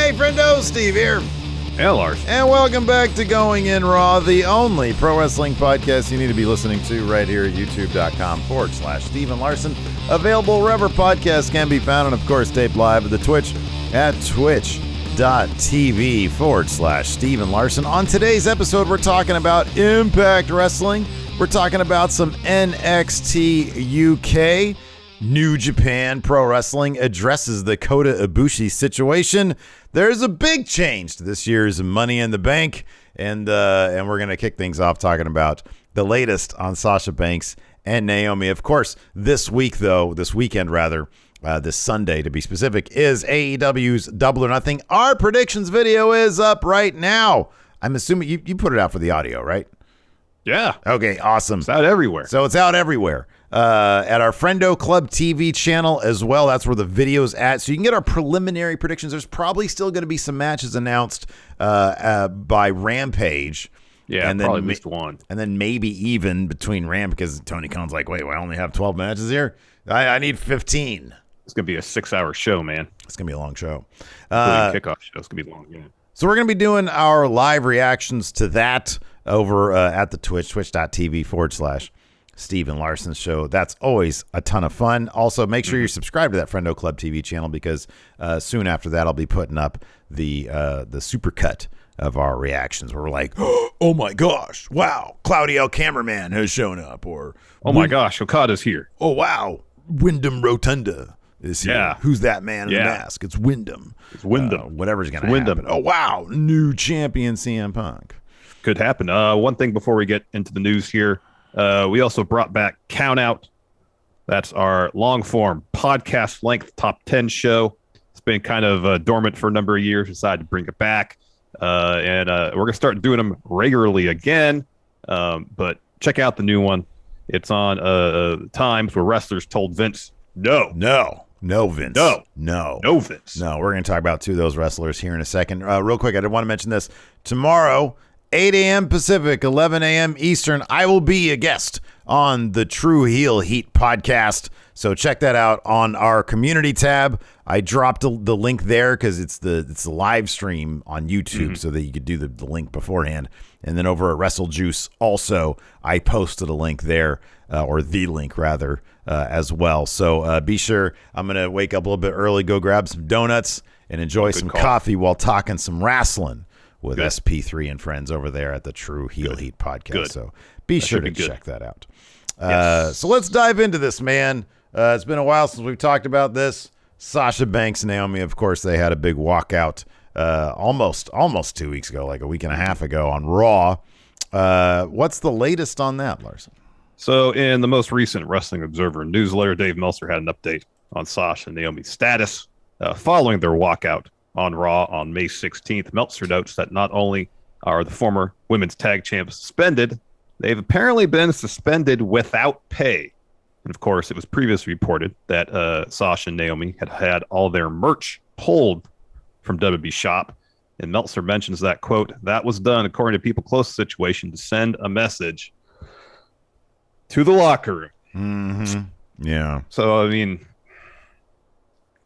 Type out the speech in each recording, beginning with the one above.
Hey, Friendo, Steve here. And Larson. And welcome back to Going In Raw, the only pro wrestling podcast you need to be listening to right here at youtube.com/Steve Larson. Available wherever podcasts can be found, and of course, taped live at the Twitch at twitch.tv/Steve Larson. On today's episode, we're talking about Impact Wrestling. We're talking about some NXT UK. New Japan Pro Wrestling addresses the Kota Ibushi situation. There's a big change to this year's Money in the Bank, and we're going to kick things off talking about the latest on Sasha Banks and Naomi. Of course, this weekend, this Sunday to be specific, is AEW's Double or Nothing. Our predictions video is up right now. I'm assuming you put it out for the audio, right? Yeah. Okay, awesome. It's out everywhere. So it's out everywhere. At our Friendo Club TV channel as well. That's where the video's at. So you can get our preliminary predictions. There's probably still going to be some matches announced by Rampage. Yeah, and probably then at least one. And then maybe even between Ramp, because Tony Khan's like, wait, I only have 12 matches here? I need 15. It's going to be a 6-hour show, man. It's going to be a long show. Kickoff show. It's going to be long, yeah. So we're going to be doing our live reactions to that over at the Twitch, twitch.tv/Steve Larson show. That's always a ton of fun. Also, make sure you're subscribed to that Friendo Club TV channel, because soon after that, I'll be putting up the supercut of our reactions where we're like, oh my gosh, wow, Claudio Cameraman has shown up, or oh my gosh, Okada's here. Oh wow, Wyndham Rotunda is here. Yeah. Who's that man in the mask? It's Wyndham. It's Wyndham. Whatever's going to happen. Oh wow, new champion CM Punk. Could happen. One thing before we get into the news here, we also brought back Count Out. That's our long-form podcast-length top 10 show. It's been kind of dormant for a number of years. Decided to bring it back, and we're going to start doing them regularly again. But check out the new one. It's on times where wrestlers told Vince, no, Vince. No, Vince. No, we're going to talk about two of those wrestlers here in a second. Real quick, I did want to mention this. Tomorrow, 8 a.m. Pacific, 11 a.m. Eastern, I will be a guest on the True Heel Heat podcast. So check that out on our community tab. I dropped the link there because it's the live stream on YouTube, so that you could do the link beforehand. And then over at Wrestle Juice, also, I posted a link there, or the link rather, as well. So be sure. I'm going to wake up a little bit early, go grab some donuts, and enjoy some coffee while talking some wrestling with SP3 and friends over there at the True Heel Heat podcast. So be sure to check that out. So let's dive into this, man. It's been a while since we've talked about this. Sasha Banks Naomi, of course, they had a big walkout almost 2 weeks ago, like a week and a half ago on Raw. What's the latest on that, Larson? So in the most recent Wrestling Observer newsletter, Dave Meltzer had an update on Sasha and Naomi's status following their walkout on Raw on May 16th. Meltzer notes that not only are the former women's tag champs suspended, they've apparently been suspended without pay. And of course, it was previously reported that Sasha and Naomi had all their merch pulled from WWE Shop. And Meltzer mentions that, quote, that was done, according to people close to the situation, to send a message to the locker room. Mm-hmm. Yeah. So, I mean,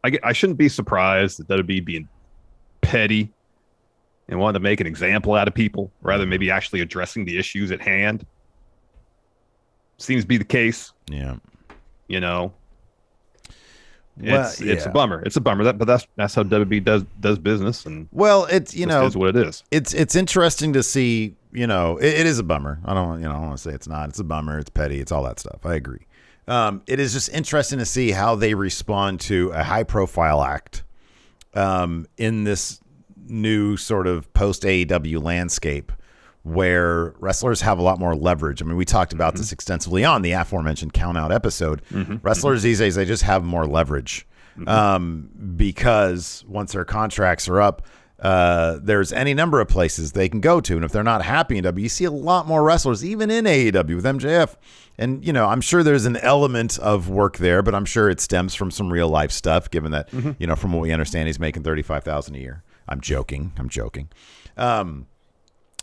I shouldn't be surprised that WWE being petty and wanted to make an example out of people rather than maybe actually addressing the issues at hand. Seems to be the case. Yeah. You know, it's a bummer. It's a bummer. But that's how WWE does business. And it's is what it is. It's interesting to see. It is a bummer. I don't want to say it's not. It's a bummer. It's petty. It's all that stuff. I agree. It is just interesting to see how they respond to a high-profile act in this new sort of post-AEW landscape, where wrestlers have a lot more leverage. I mean, we talked about this extensively on the aforementioned Count Out episode. Wrestlers these days, they just have more leverage because once their contracts are up, there's any number of places they can go to. And if they're not happy in W, you see a lot more wrestlers, even in AEW with MJF. And, I'm sure there's an element of work there, but I'm sure it stems from some real life stuff, given that, from what we understand, he's making $35,000 a year. I'm joking.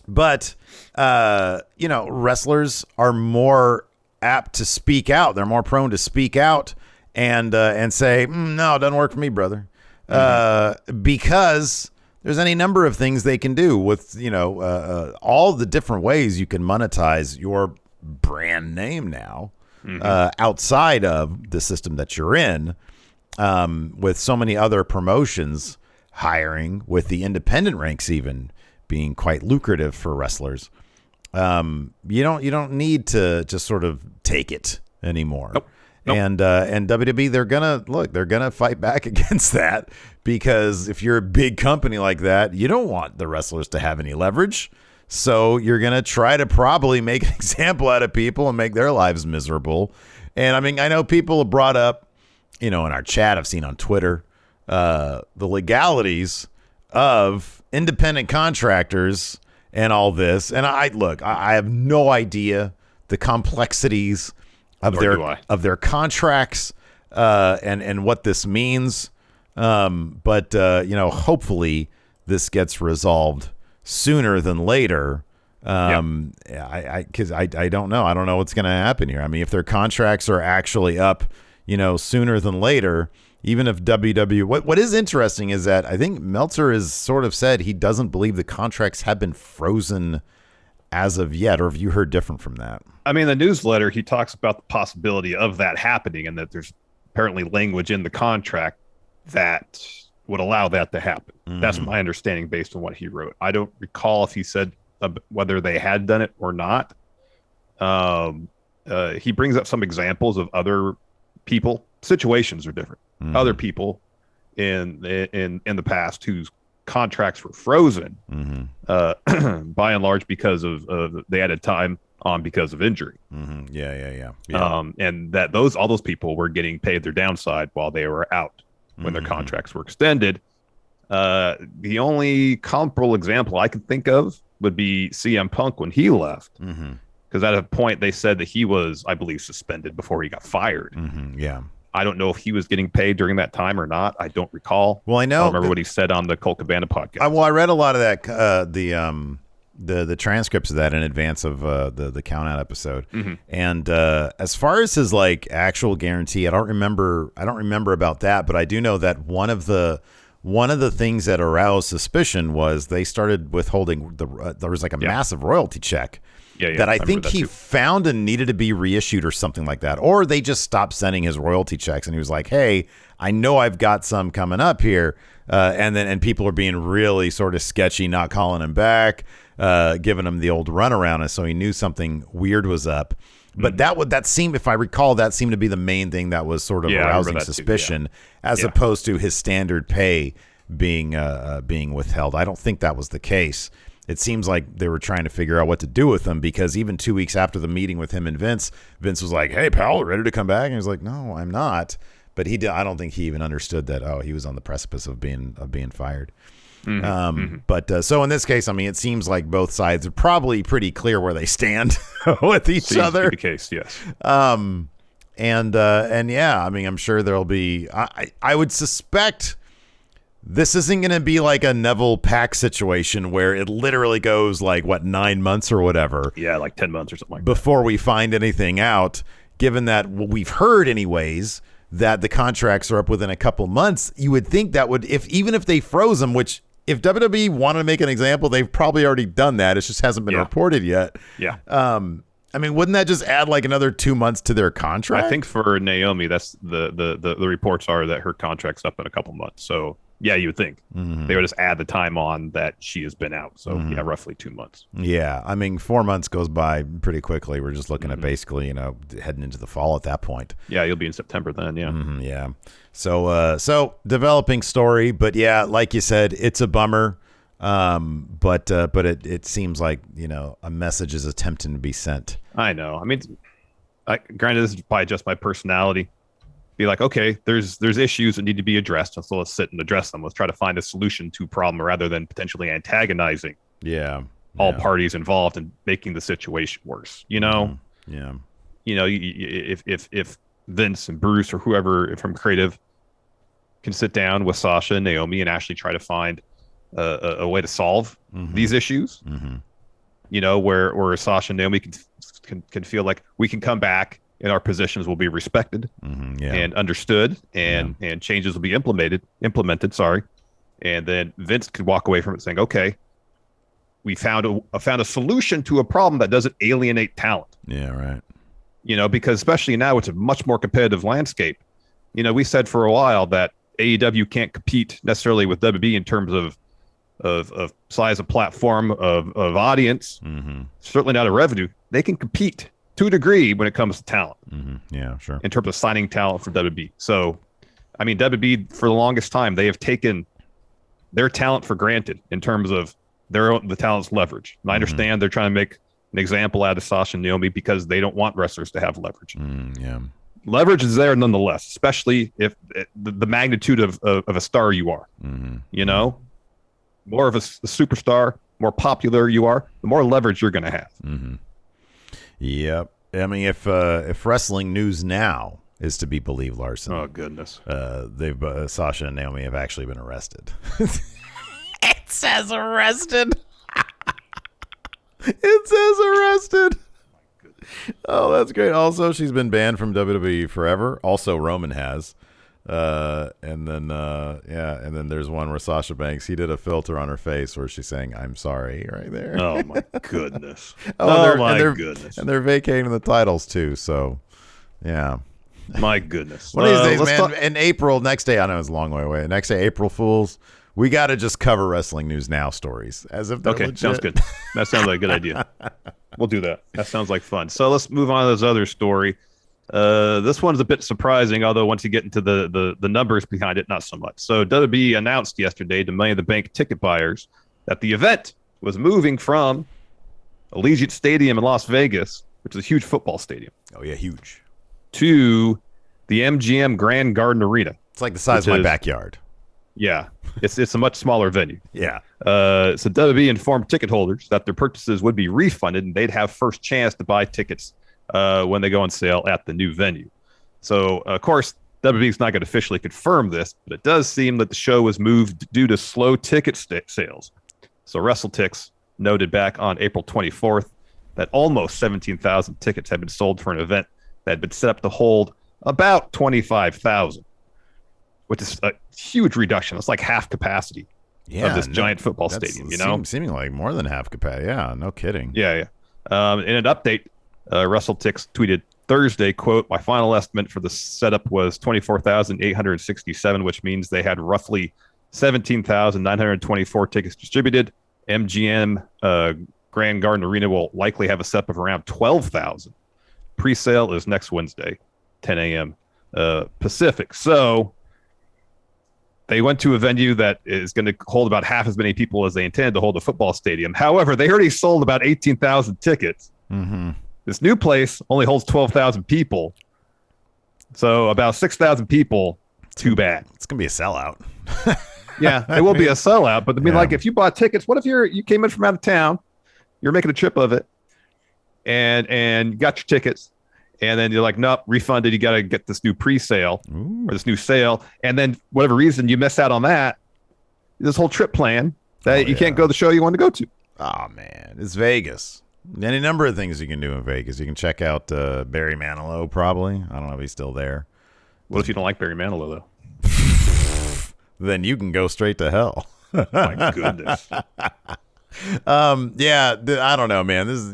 But, wrestlers are more apt to speak out. They're more prone to speak out and say, no, it doesn't work for me, brother. Because there's any number of things they can do with, all the different ways you can monetize your brand name now outside of the system that you're in, with so many other promotions hiring, with the independent ranks even being quite lucrative for wrestlers. You don't need to just sort of take it anymore. Nope. And WWE, they're gonna fight back against that, because if you're a big company like that, you don't want the wrestlers to have any leverage. So you're gonna try to probably make an example out of people and make their lives miserable. And I mean, I know people have brought up, in our chat, I've seen on Twitter, the legalities of independent contractors and all this. And I have no idea the complexities of their contracts and what this means. But hopefully this gets resolved sooner than later. Because I don't know. I don't know what's going to happen here. I mean, if their contracts are actually up, sooner than later, even if WWE, what is interesting is that I think Meltzer has sort of said he doesn't believe the contracts have been frozen as of yet, or have you heard different from that? I mean, the newsletter, he talks about the possibility of that happening, and that there's apparently language in the contract that would allow that to happen. Mm-hmm. That's my understanding based on what he wrote. I don't recall if he said whether they had done it or not. He brings up some examples of other people. Situations are different. Mm-hmm. Other people in the past whose contracts were frozen, mm-hmm. By and large because of they added time on because of injury. Mm-hmm. Yeah. And that all those people were getting paid their downside while they were out when their contracts were extended. The only comparable example I can think of would be CM Punk when he left. Because at a point they said that he was, I believe, suspended before he got fired. Yeah. I don't know if he was getting paid during that time or not. I don't recall. Well, I know. I don't remember what he said on the Colt Cabana podcast. I read a lot of that, the transcripts of that in advance of the count out episode. Mm-hmm. And as far as his actual guarantee, I don't remember about that, but I do know that one of the things that aroused suspicion was they started withholding there was a massive royalty check. Yeah, that I think he found and needed to be reissued or something like that. Or they just stopped sending his royalty checks, and he was like, hey, I know I've got some coming up here. And people are being really sort of sketchy, not calling him back, giving him the old runaround. And so he knew something weird was up. But that seemed, if I recall, that seemed to be the main thing that was sort of arousing suspicion, as opposed to his standard pay being withheld. I don't think that was the case. It seems like they were trying to figure out what to do with him, because even 2 weeks after the meeting with him and Vince was like, hey, pal, ready to come back? And he was like, no, I'm not. But I don't think he even understood that, he was on the precipice of being fired. But so in this case, I mean, it seems like both sides are probably pretty clear where they stand with each other. To be the case, yes. And yeah, I mean, I'm sure there'll be, I would suspect this isn't going to be like a Neville Pack situation where it literally goes 9 months or whatever. Yeah, 10 months or something like before we find anything out, given that we've heard anyways that the contracts are up within a couple months. You would think that would, even if they froze them, which if WWE wanted to make an example, they've probably already done that. It just hasn't been reported yet. Yeah. I mean, wouldn't that just add another 2 months to their contract? I think for Naomi, that's the reports are that her contract's up in a couple months. So yeah, you would think they would just add the time on that she has been out. So yeah, roughly 2 months. Yeah, I mean, 4 months goes by pretty quickly. We're just looking at basically, heading into the fall at that point. Yeah, you'll be in September then. Yeah. Yeah. So developing story, but yeah, like you said, it's a bummer. But it seems like a message is attempting to be sent. I know. I mean, granted, this is probably just my personality. Be like, okay, there's issues that need to be addressed, so let's sit and address them. Let's try to find a solution to a problem rather than potentially antagonizing all parties involved and making the situation worse. If Vince and Bruce or whoever from creative can sit down with Sasha and Naomi and actually try to find a way to solve these issues, where Sasha and Naomi can feel like we can come back and our positions will be respected and understood, and changes will be implemented. And then Vince could walk away from it saying, okay, we found a solution to a problem that doesn't alienate talent. Yeah, right. Because especially now it's a much more competitive landscape. We said for a while that AEW can't compete necessarily with WB in terms of size of platform, of audience, certainly not a revenue. They can compete to a degree when it comes to talent. Yeah, sure. In terms of signing talent for WB. So, I mean, WB for the longest time, they have taken their talent for granted in terms of the talent's leverage. And I understand they're trying to make an example out of Sasha and Naomi because they don't want wrestlers to have leverage. Yeah. Leverage is there nonetheless, especially if the magnitude of a star you are. More of a superstar, more popular you are, the more leverage you're going to have. Yep. I mean, if Wrestling News Now is to be believed, Larson. Oh goodness. Sasha and Naomi have actually been arrested. It says arrested. It says arrested. Oh, that's great. Also, she's been banned from WWE forever. Also, Roman has. And then there's one where Sasha Banks, he did a filter on her face where she's saying, "I'm sorry," right there. Oh my goodness. Goodness. And they're vacating the titles too. So, yeah. My goodness. One of these days, man, in April, next day, I know it's a long way away. Next day, April Fools, we got to just cover Wrestling News Now stories as if they're legit. Sounds good. That sounds like a good idea. We'll do that. That sounds like fun. So let's move on to this other story. This one's a bit surprising, although once you get into the numbers behind it, not so much. So WWE announced yesterday to Money in the Bank ticket buyers that the event was moving from Allegiant Stadium in Las Vegas, which is a huge football stadium. Oh, yeah, huge. To the MGM Grand Garden Arena. It's like the size of my backyard. Yeah, it's a much smaller venue. Yeah. So WWE informed ticket holders that their purchases would be refunded and they'd have first chance to buy tickets when they go on sale at the new venue. So, of course, WWE's not going to officially confirm this, but it does seem that the show was moved due to slow ticket sales. So WrestleTix noted back on April 24th that almost 17,000 tickets had been sold for an event that had been set up to hold about 25,000, which is a huge reduction. It's like half capacity of this giant football stadium, Seeming like more than half capacity. Yeah, no kidding. Yeah. In an update, WrestleTix tweeted Thursday, quote, "My final estimate for the setup was 24,867, which means they had roughly 17,924 tickets distributed. MGM Grand Garden Arena will likely have a setup of around 12,000. Pre-sale is next Wednesday, 10 a.m. Pacific." So they went to a venue that is going to hold about half as many people as they intended to hold a football stadium. However, they already sold about 18,000 tickets. This new place only holds 12,000 people. So about 6,000 people, too bad. It's going to be a sellout. Yeah, it will be a sellout. But I mean, like if you bought tickets, what if you came in from out of town, you're making a trip of it, and you got your tickets, and then you're like, nope, refunded. You got to get this new pre-sale or this new sale. And then whatever reason you miss out on that, this whole trip plan that you can't go to the show you want to go to. Oh, man. It's Vegas. Any number of things you can do in Vegas. You can check out Barry Manilow, probably. I don't know if he's still there. What if you don't like Barry Manilow, though? Then you can go straight to hell. My goodness. Yeah, I don't know, man. This is,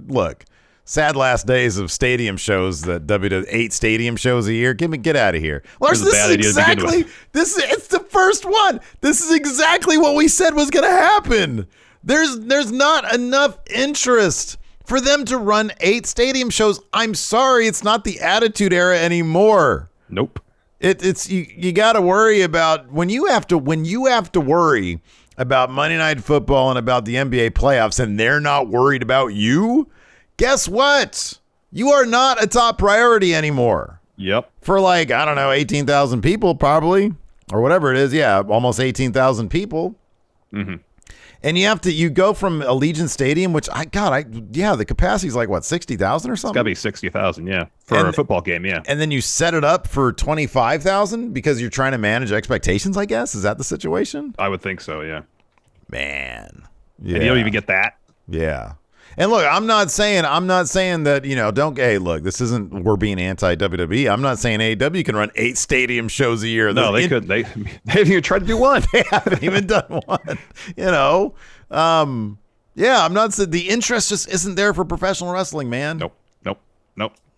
look, sad last days of stadium shows that WWE 8 stadium shows a year. Get out of here. Lars, it's the first one. This is exactly what we said was going to happen. There's not enough interest for them to run 8 stadium shows. I'm sorry, it's not the Attitude Era anymore. Nope. It's you got to worry about when you have to worry about Monday Night Football and about the NBA playoffs, and they're not worried about you. Guess what? You are not a top priority anymore. Yep. For 18,000 people probably, or whatever it is. Yeah, almost 18,000 people. Mm-hmm. And you go from Allegiant Stadium, which the capacity is 60,000 or something? It's got to be 60,000, yeah, for a football game, yeah. And then you set it up for 25,000 because you're trying to manage expectations, I guess? Is that the situation? I would think so, yeah. Man. Yeah. And you don't even get that? Yeah. And look, I'm not saying that, hey, look, this isn't, we're being anti-WWE. I'm not saying AEW can run 8 stadium shows a year. No, they couldn't. They haven't even tried to do one. They haven't even done one, Yeah, I'm not saying the interest just isn't there for professional wrestling, man. Nope.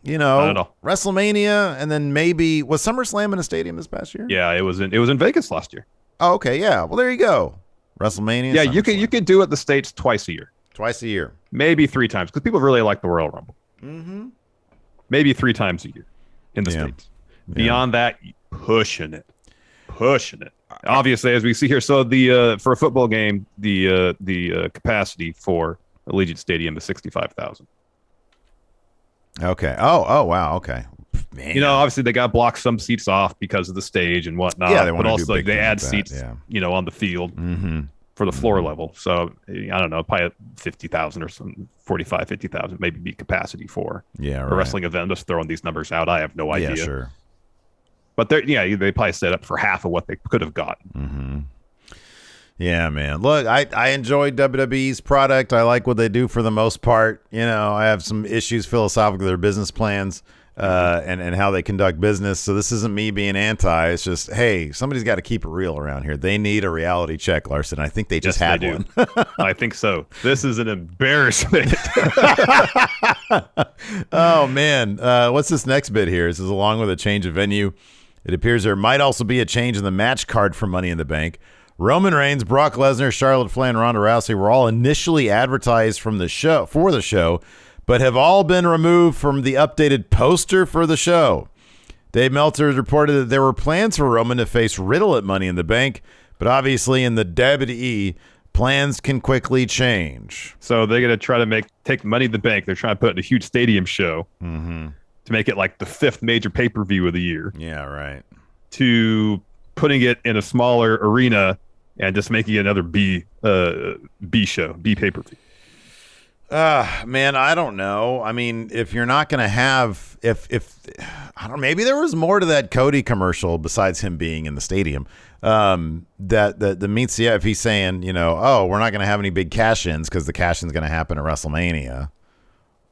Not at all. WrestleMania, and then maybe, was SummerSlam in a stadium this past year? Yeah, it was in Vegas last year. Oh, okay, yeah. Well, there you go. WrestleMania. Yeah, you could do it the States twice a year. Twice a year. Maybe 3 times, because people really like the Royal Rumble. Mm-hmm. Maybe 3 times a year in the States. Beyond that, pushing it. Obviously, as we see here, so the for a football game, the capacity for Allegiant Stadium is 65,000. Okay. Oh, wow. Okay. Man. Obviously they got to block some seats off because of the stage and whatnot. Yeah, but also they add seats, on the field for the floor level. So I don't know, probably 50,000 or some 45, 50,000 maybe be capacity for a wrestling event. I'm just throwing these numbers out. I have no idea. Yeah, sure. But they probably set up for half of what they could have gotten. Mm-hmm. Yeah, man. Look, I enjoy WWE's product. I like what they do for the most part. I have some issues philosophically with their business plans and how they conduct business. So this isn't me being anti. It's just, hey, somebody's got to keep it real around here. They need a reality check, Larson. I think they just had one. I think so. This is an embarrassment. Oh, man. What's this next bit here? This is along with a change of venue. It appears there might also be a change in the match card for Money in the Bank. Roman Reigns, Brock Lesnar, Charlotte Flair, and Ronda Rousey were all initially advertised for the show, but have all been removed from the updated poster for the show. Dave Meltzer reported that there were plans for Roman to face Riddle at Money in the Bank, but obviously in the WWE, plans can quickly change. So they're going to try to take Money in the Bank. They're trying to put in a huge stadium show to make it like the 5th major pay-per-view of the year. Yeah, right. To putting it in a smaller arena and just making it another B show, B pay-per-view. Man, I don't know. I mean, if you're not going to have, if I don't know, maybe there was more to that Cody commercial besides him being in the stadium. That means, if he's saying, we're not going to have any big cash-ins because the cash-in's going to happen at WrestleMania.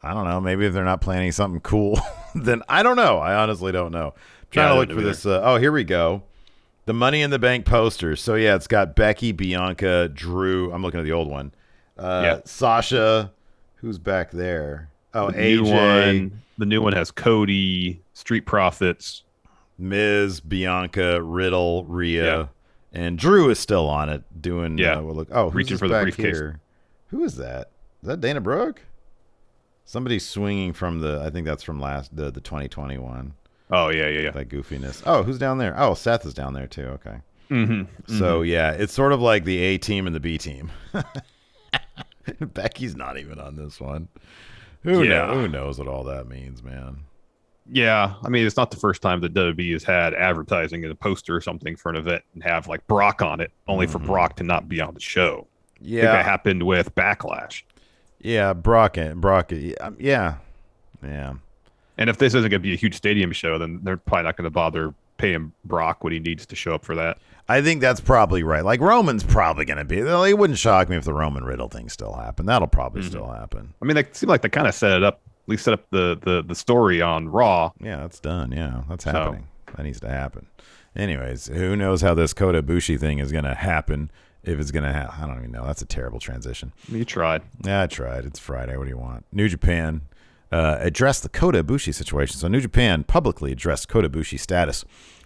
I don't know. Maybe if they're not planning something cool, then I don't know. I honestly don't know. I'm trying to look for this. Here we go. The Money in the Bank poster. So, it's got Becky, Bianca, Drew. I'm looking at the old one. Sasha. Who's back there? Oh, AJ. The new one has Cody, Street Profits, Miz, Bianca, Riddle, Rhea, and Drew is still on it doing. Who's reaching for back the briefcase. Here? Who is that? Is that Dana Brooke? Somebody swinging from I think that's from the 2021. Oh yeah. That goofiness. Oh, who's down there? Oh, Seth is down there too. Okay. Mm-hmm. So it's sort of like the A team and the B team. Becky's not even on this one. Who knows what all that means, man? Yeah, I mean, it's not the first time that WWE has had advertising in a poster or something for an event and have like Brock on it, only for Brock to not be on the show. Yeah, I think that happened with Backlash. Yeah, Brock. Yeah. And if this isn't going to be a huge stadium show, then they're probably not going to bother paying Brock what he needs to show up for that. I think that's probably right. Like, Roman's probably going to be. It wouldn't shock me if the Roman Riddle thing still happened. That'll probably still happen. I mean, they seem like they kind of set it up, at least set up the story on Raw. Yeah, that's done. Yeah, that's happening. That needs to happen. Anyways, who knows how this Kota Ibushi thing is going to happen? If it's going to happen, I don't even know. That's a terrible transition. You tried. Yeah, I tried. It's Friday. What do you want? New Japan addressed the Kota Ibushi situation. So New Japan publicly addressed Kota Ibushi's status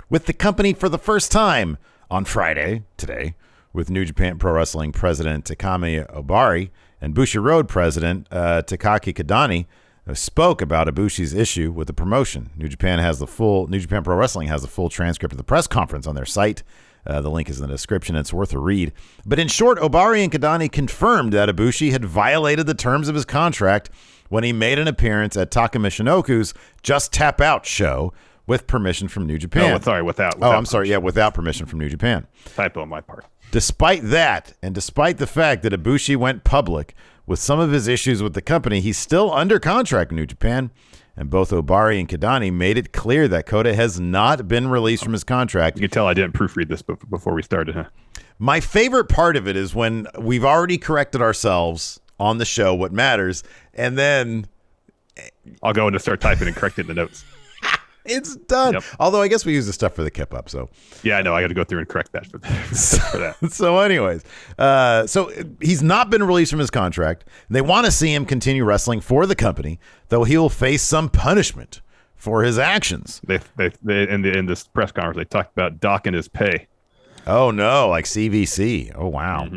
with the company for the first time on Friday, today, with New Japan Pro Wrestling President Takami Obari and Bushiroad President Takaki Kadani spoke about Ibushi's issue with the promotion. New Japan Pro Wrestling has the full transcript of the press conference on their site. The link is in the description. It's worth a read. But in short, Obari and Kadani confirmed that Ibushi had violated the terms of his contract when he made an appearance at Taka Michinoku's Just Tap Out show with permission from New Japan. Without permission from New Japan. Typo on my part. Despite that, and despite the fact that Ibushi went public with some of his issues with the company, he's still under contract with New Japan. And both Obari and Kadani made it clear that Kota has not been released from his contract. You can tell I didn't proofread this before we started, huh? My favorite part of it is when we've already corrected ourselves on the show what matters. And then I'll go in and start typing and correct it in the notes. it's done. Yep. Although I guess we use the stuff for the Kip Up. So Yeah, I know. I got to go through and correct that for that. So anyways, so he's not been released from his contract. They want to see him continue wrestling for the company, though he will face some punishment for his actions. They in this press conference, they talked about docking his pay. Oh, no, like CVC. Oh, wow.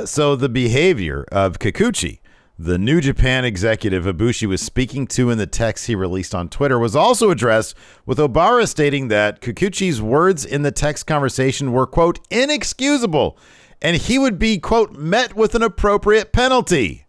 So the behavior of Kikuchi, the New Japan executive Ibushi was speaking to in the text he released on Twitter, was also addressed, with Obara stating that Kikuchi's words in the text conversation were, quote, inexcusable, and he would be, quote, met with an appropriate penalty.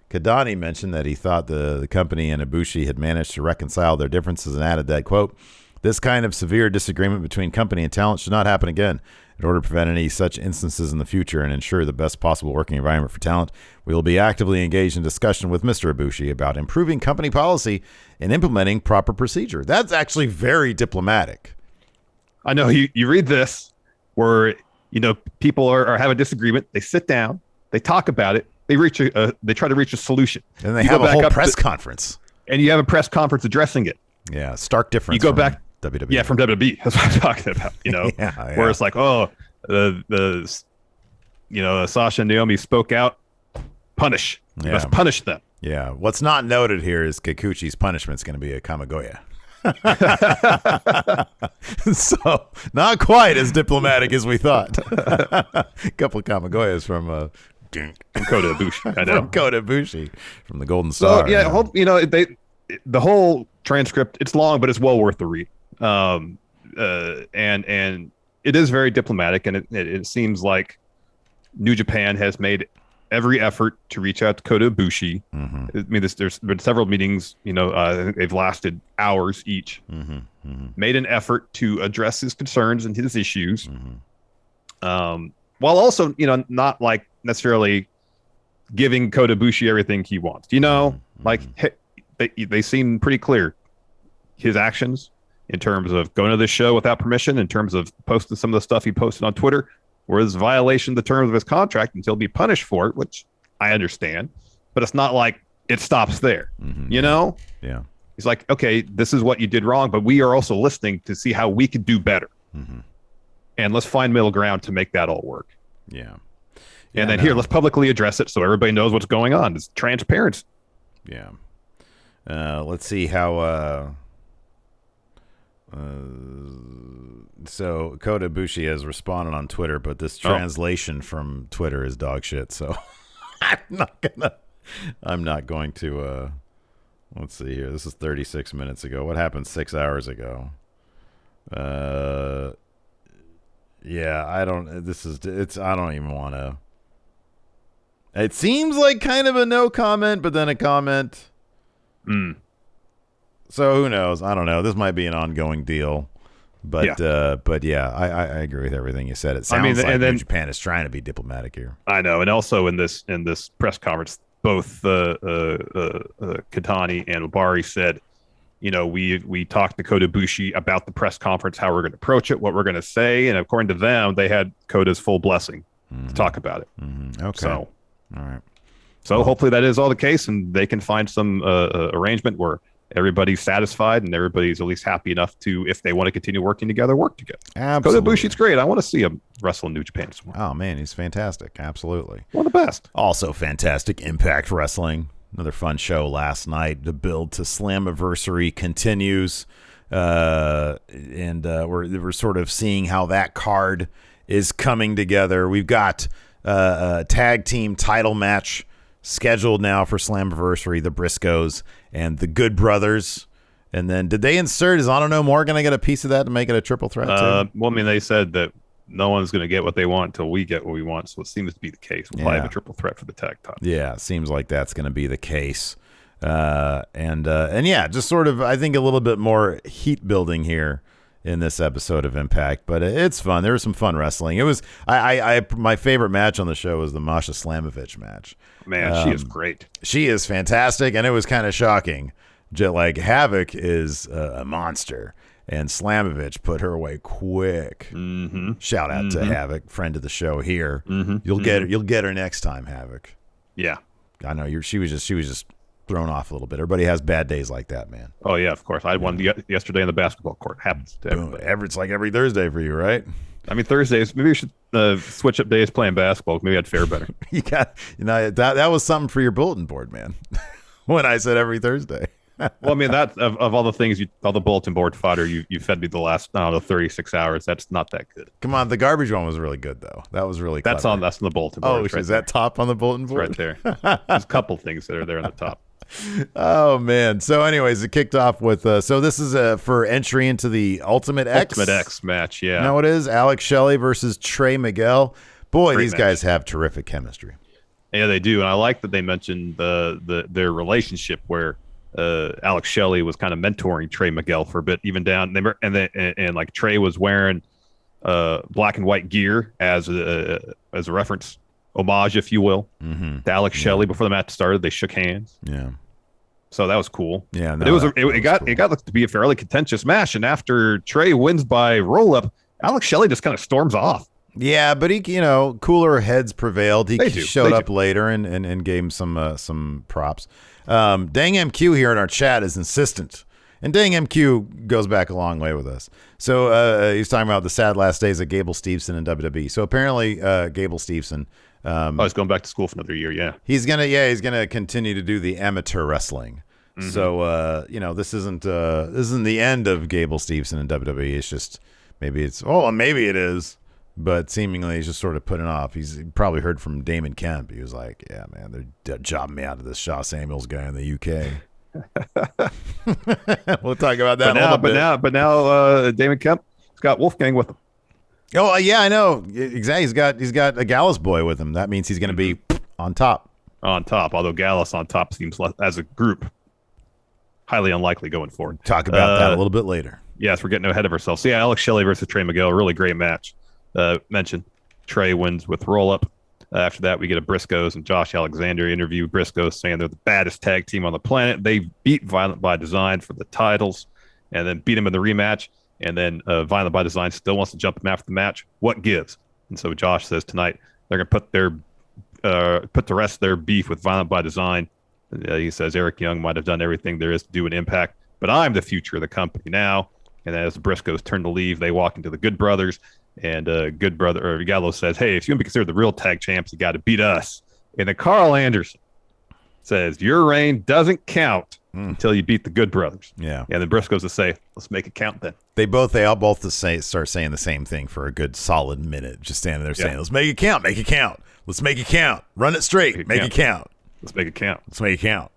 Kadani mentioned that he thought the company and Ibushi had managed to reconcile their differences and added that, quote, this kind of severe disagreement between company and talent should not happen again. In order to prevent any such instances in the future and ensure the best possible working environment for talent, we will be actively engaged in discussion with Mr. Ibushi about improving company policy and implementing proper procedure. That's actually very diplomatic. I know you read this where, people are having a disagreement. They sit down, they talk about it, they try to reach a solution. And they have a whole press conference. And you have a press conference addressing it. Yeah, stark difference. You go back. WWE. Yeah, from WWE. That's what I'm talking about. Where it's like, Sasha Naomi spoke out. Punish. You must punish them. Yeah. What's not noted here is Kikuchi's punishment is going to be a Kamigoya. So not quite as diplomatic as we thought. A couple of Kamigoyas from Kota Ibushi. I know. From Kota Ibushi from the Golden Star. So yeah, the whole transcript, it's long, but it's well worth the read. And it is very diplomatic, and it seems like New Japan has made every effort to reach out to Kota Ibushi. I mean, there's been several meetings, they've lasted hours each, made an effort to address his concerns and his issues, while also, not like necessarily giving Kota Ibushi everything he wants, they seem pretty clear. His actions in terms of going to this show without permission, in terms of posting some of the stuff he posted on Twitter, was violation of the terms of his contract, and he'll be punished for it, which I understand. But it's not like it stops there, Yeah. He's like, okay, this is what you did wrong, but we are also listening to see how we could do better. And let's find middle ground to make that all work. Yeah. And then here, let's publicly address it so everybody knows what's going on. It's transparency. Yeah. Let's see how... so Kota Ibushi has responded on Twitter, but this translation from Twitter is dog shit. So I'm not going to. Let's see here. This is 36 minutes ago. What happened 6 hours ago? Yeah, I don't. I don't even want to. It seems like kind of a no comment, but then a comment. So who knows? I don't know. This might be an ongoing deal, but yeah, I agree with everything you said. It sounds like New Japan is trying to be diplomatic here. I know, and also in this press conference, both Katani and Obari said, we talked to Kota Ibushi about the press conference, how we're going to approach it, what we're going to say, and according to them, they had Kota's full blessing to talk about it. Okay. So, all right. So hopefully that is all the case, and they can find some arrangement where everybody's satisfied and everybody's at least happy enough to, if they want to continue working together, work together. Absolutely. Kota Ibushi's great. I want to see him wrestle in New Japan somewhere. Oh, man, he's fantastic. Absolutely. One of the best. Also fantastic, Impact Wrestling. Another fun show last night. The build to Slammiversary continues. And we're sort of seeing how that card is coming together. We've got a tag team title match scheduled now for Slammiversary, the Briscoes and the Good Brothers. And then did they insert, is I don't know, Morgan, I get a piece of that to make it a triple threat too? Well, I mean, they said that no one's going to get what they want until we get what we want. So it seems to be the case. We'll probably have a triple threat for the tag title. Yeah, it seems like that's going to be the case. And yeah, just sort of, I think a little bit more heat building here in this episode of Impact, but it's fun. There was some fun wrestling. It was, my favorite match on the show was the Masha Slamovich match. Man, she is great. She is fantastic, and it was kind of shocking. Like, Havoc is a monster, and Slamovich put her away quick. Shout out to Havoc, friend of the show here. You'll get her next time, Havoc. Yeah. I know she was just thrown off a little bit. Everybody has bad days like that, man. Oh yeah, of course. I had one yesterday in the basketball court. Happens to everybody. It's like every Thursday for you, right? I mean, Thursdays. Maybe we should switch up days playing basketball. Maybe I'd fare better. That was something for your bulletin board, man. When I said every Thursday. Well, I mean, that of all the things, all the bulletin board fodder you fed me the last 36 hours. That's not that good. Come on, the garbage one was really good though. That was really clever. That's on the bulletin board. Oh, is that top on the bulletin board? It's right there. There's a couple things that are there on the top. Oh man. So anyways, it kicked off with so this is for entry into the Ultimate X match. Yeah. You know what it is? Alex Shelley versus Trey Miguel. Boy, Great these match. guys have terrific chemistry. Yeah, they do, and I like that they mentioned their relationship where Alex Shelley was kind of mentoring Trey Miguel for a bit, even down and like Trey was wearing black and white gear as a reference, homage, if you will, to Alex Shelley. Before the match started, they shook hands. Yeah. So that was cool. Yeah, no, it got to be a fairly contentious match, and after Trey wins by roll up, Alex Shelley just kind of storms off. Yeah, but he, cooler heads prevailed. He showed up later and gave him some props. Dang MQ here in our chat is insistent, and Dang MQ goes back a long way with us. So he's talking about the sad last days of Gable Steveson in WWE. So apparently, Gable Steveson. He's going back to school for another year. Yeah, he's gonna continue to do the amateur wrestling. Mm-hmm. So this isn't the end of Gable Steveson in WWE. It's just maybe it is. But seemingly he's just sort of putting off. He's probably heard from Damon Kemp. He was like, yeah, man, they're jobbing me out of this Shaw Samuels guy in the UK. We'll talk about that a little bit. But now Damon Kemp has got Wolfgang with him. Oh, yeah, I know. Exactly. He's got a Gallus boy with him. That means he's going to be on top. On top, although Gallus on top seems, as a group, highly unlikely going forward. Talk about that a little bit later. Yes, we're getting ahead of ourselves. So, yeah, Alex Shelley versus Trey Miguel, really great match. Mentioned Trey wins with roll up. After that, we get a Briscoes and Josh Alexander interview. Briscoes saying they're the baddest tag team on the planet. They beat Violent by Design for the titles and then beat him in the rematch. And then Violent by Design still wants to jump him after the match. What gives? And so Josh says tonight they're going to put to rest their beef with Violent by Design. He says Eric Young might have done everything there is to do an impact, but I'm the future of the company now. And as the Briscoes turn to leave, they walk into the Good Brothers. And Gallo says, hey, if you want to be considered the real tag champs, you got to beat us. And then Carl Anderson says, your reign doesn't count until you beat the Good Brothers. Yeah. And then Briscoes will say, let's make it count then. They all both start saying the same thing for a good solid minute, just standing there saying, let's make it count, make it count. Let's make it count. Run it straight, make it count. Let's make it count. Let's make it count.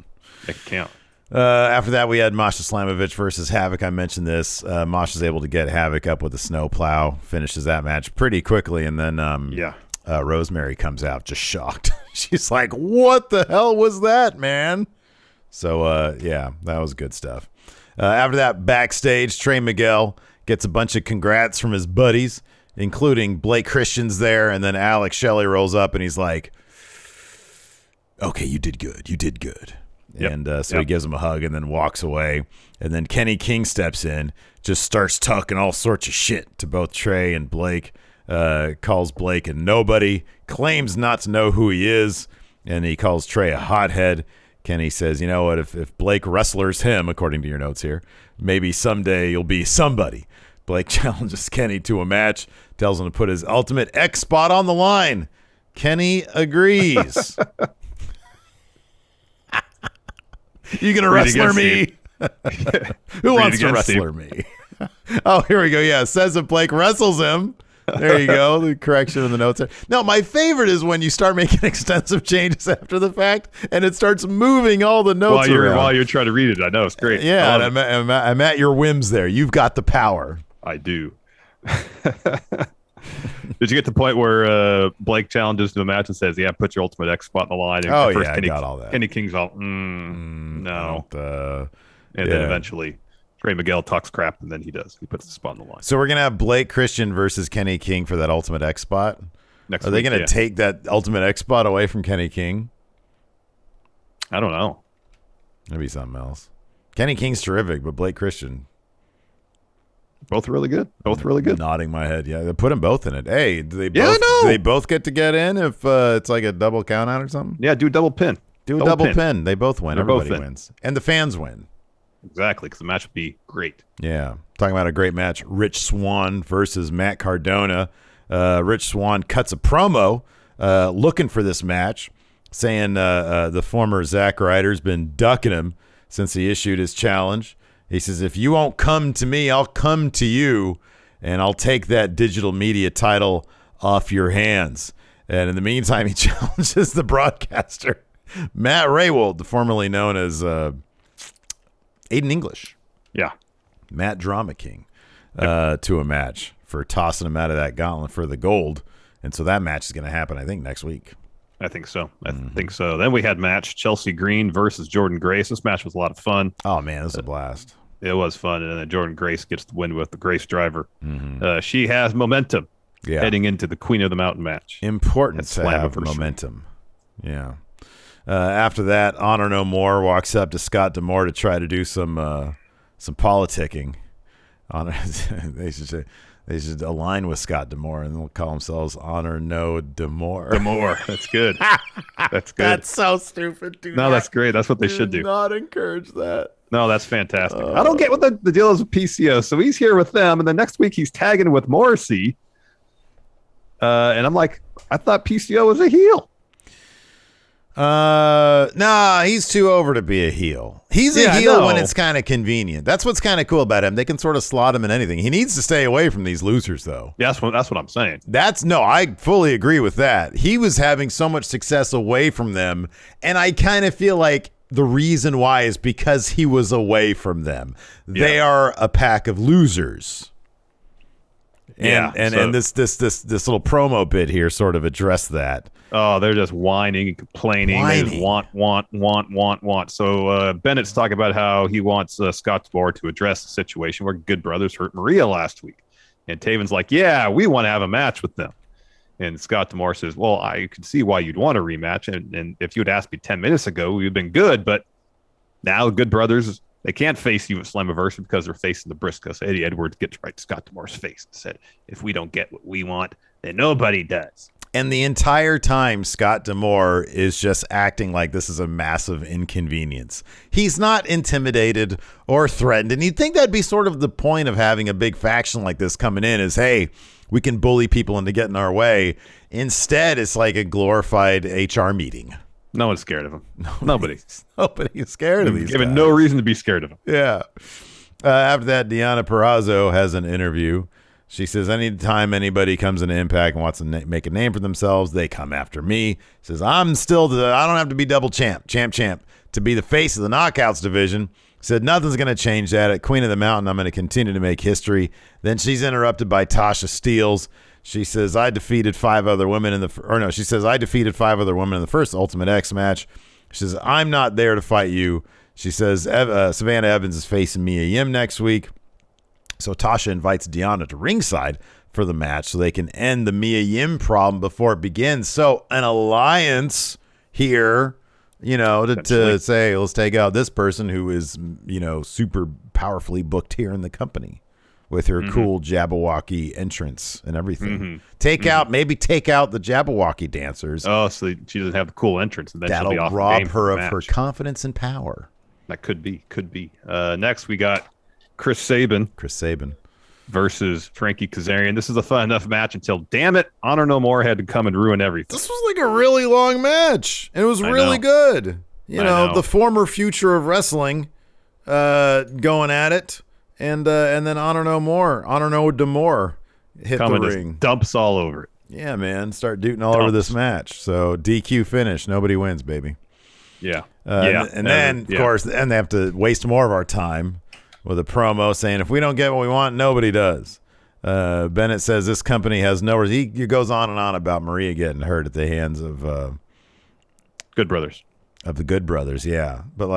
Make it count. After that, we had Masha Slamovich versus Havoc. I mentioned this. Masha's able to get Havoc up with a snowplow, finishes that match pretty quickly, and then Rosemary comes out just shocked. She's like, what the hell was that, man? So, that was good stuff. After that, backstage, Trey Miguel gets a bunch of congrats from his buddies, including Blake Christian's there, and then Alex Shelley rolls up, and he's like, okay, you did good. You did good. Yep. And so he gives him a hug and then walks away. And then Kenny King steps in, just starts talking all sorts of shit to both Trey and Blake, calls Blake a nobody, claims not to know who he is, and he calls Trey a hothead. Kenny says, you know what, if Blake wrestlers him, according to your notes here, maybe someday you'll be somebody. Blake challenges Kenny to a match, tells him to put his Ultimate X spot on the line. Kenny agrees. You gonna wrestler me? Who wants to wrestler me? Oh, here we go. Yeah, says if Blake wrestles him. There you go. The correction in the notes there. No, my favorite is when you start making extensive changes after the fact, and it starts moving all the notes while you're trying to read it. I know, it's great. Yeah, I'm at your whims there. You've got the power. I do. Did you get to the point where Blake challenges to the match and says, yeah, put your Ultimate X spot in the line? And I got all that. Kenny King's all, no. And then eventually Trey Miguel talks crap, and then he does. He puts the spot in the line. So we're going to have Blake Christian versus Kenny King for that Ultimate X spot? Are they going to take that Ultimate X spot away from Kenny King? I don't know. Maybe something else. Kenny King's terrific, but Blake Christian... Both really good. Both really good. Nodding my head. Yeah, they put them both in it. Hey, do they both get to get in if it's like a double count out or something? Yeah, do double pin. Do a double pin. They both win. Everybody wins. And the fans win. Exactly, because the match would be great. Yeah. Talking about a great match. Rich Swann versus Matt Cardona. Rich Swann cuts a promo looking for this match, saying the former Zack Ryder's been ducking him since he issued his challenge. He says, if you won't come to me, I'll come to you, and I'll take that digital media title off your hands. And in the meantime, he challenges the broadcaster, Matt Raywold, formerly known as Aiden English. Yeah. Matt Drama King, to a match for tossing him out of that gauntlet for the gold. And so that match is going to happen, I think, next week. I think so. I think so. Then we had match Chelsea Green versus Jordan Grace. This match was a lot of fun. Oh, man, this was a blast. It was fun. And then Jordan Grace gets the win with the Grace driver. She has momentum heading into the Queen of the Mountain match. Important to have momentum. Yeah. After that, Honor No More walks up to Scott D'Amore to try to do some politicking. They should align with Scott D'Amore, and they'll call themselves Honor No D'Amore. D'Amore. That's good. That's good. That's so stupid. That's great. That's what they should do. Do not encourage that. No, that's fantastic. I don't get what the deal is with PCO. So he's here with them, and the next week he's tagging with Morrissey. And I'm like, I thought PCO was a heel. Nah, he's too over to be a heel. He's a heel when it's kind of convenient. That's what's kind of cool about him. They can sort of slot him in anything. He needs to stay away from these losers, though. Yeah, that's what I'm saying. I fully agree with that. He was having so much success away from them, and I kind of feel like the reason why is because he was away from them. Yeah. They are a pack of losers. And this little promo bit here sort of addressed that. Oh, they're just whining and complaining. They just want. So Bennett's talking about how he wants Scott D'Amore to address the situation where Good Brothers hurt Maria last week. And Taven's like, yeah, we want to have a match with them. And Scott D'Amore says, well, I could see why you'd want a rematch. And if you had asked me 10 minutes ago, we'd been good. But now Good Brothers, they can't face you at Slammiversary because they're facing the Briscoes. Eddie Edwards gets right to Scott D'Amore's face and said, if we don't get what we want, then nobody does. And the entire time, Scott D'Amore is just acting like this is a massive inconvenience. He's not intimidated or threatened. And you'd think that'd be sort of the point of having a big faction like this coming in is, hey, we can bully people into getting our way. Instead, it's like a glorified HR meeting. No one's scared of him. Nobody. Nobody's scared of these Given guys. No reason to be scared of him. Yeah. After that, Deonna Purrazzo has an interview. She says, anytime anybody comes into Impact and wants to make a name for themselves, they come after me. Says, I don't have to be double champ, to be the face of the Knockouts division. Said, nothing's going to change that. At Queen of the Mountain, I'm going to continue to make history. Then she's interrupted by Tasha Steelz. She says, I defeated 5 other women in the first Ultimate X match. She says, I'm not there to fight you. She says, Savannah Evans is facing Mia Yim next week. So Tasha invites Deonna to ringside for the match so they can end the Mia Yim problem before it begins. So an alliance here, to say, let's take out this person who is, super powerfully booked here in the company with her cool Jabberwocky entrance and everything. Take out the Jabberwocky dancers. Oh, so she doesn't have the cool entrance. And then that'll she'll be off rob the game her of her confidence and power. That could be. Next, we got Chris Sabin versus Frankie Kazarian. This is a fun enough match until, damn it, Honor No More had to come and ruin everything. This was like a really long match, and it was really good. The former future of wrestling going at it, and then Honor No D'Amore hit the ring. Dumps all over it. Yeah, man, start dooting all over this match. So DQ finish, nobody wins, baby. Yeah. And then, of course, they have to waste more of our time with a promo saying, if we don't get what we want, nobody does. Bennett says this company has no... He goes on and on about Maria getting hurt at the hands of... Good Brothers. Of the Good Brothers, yeah. But,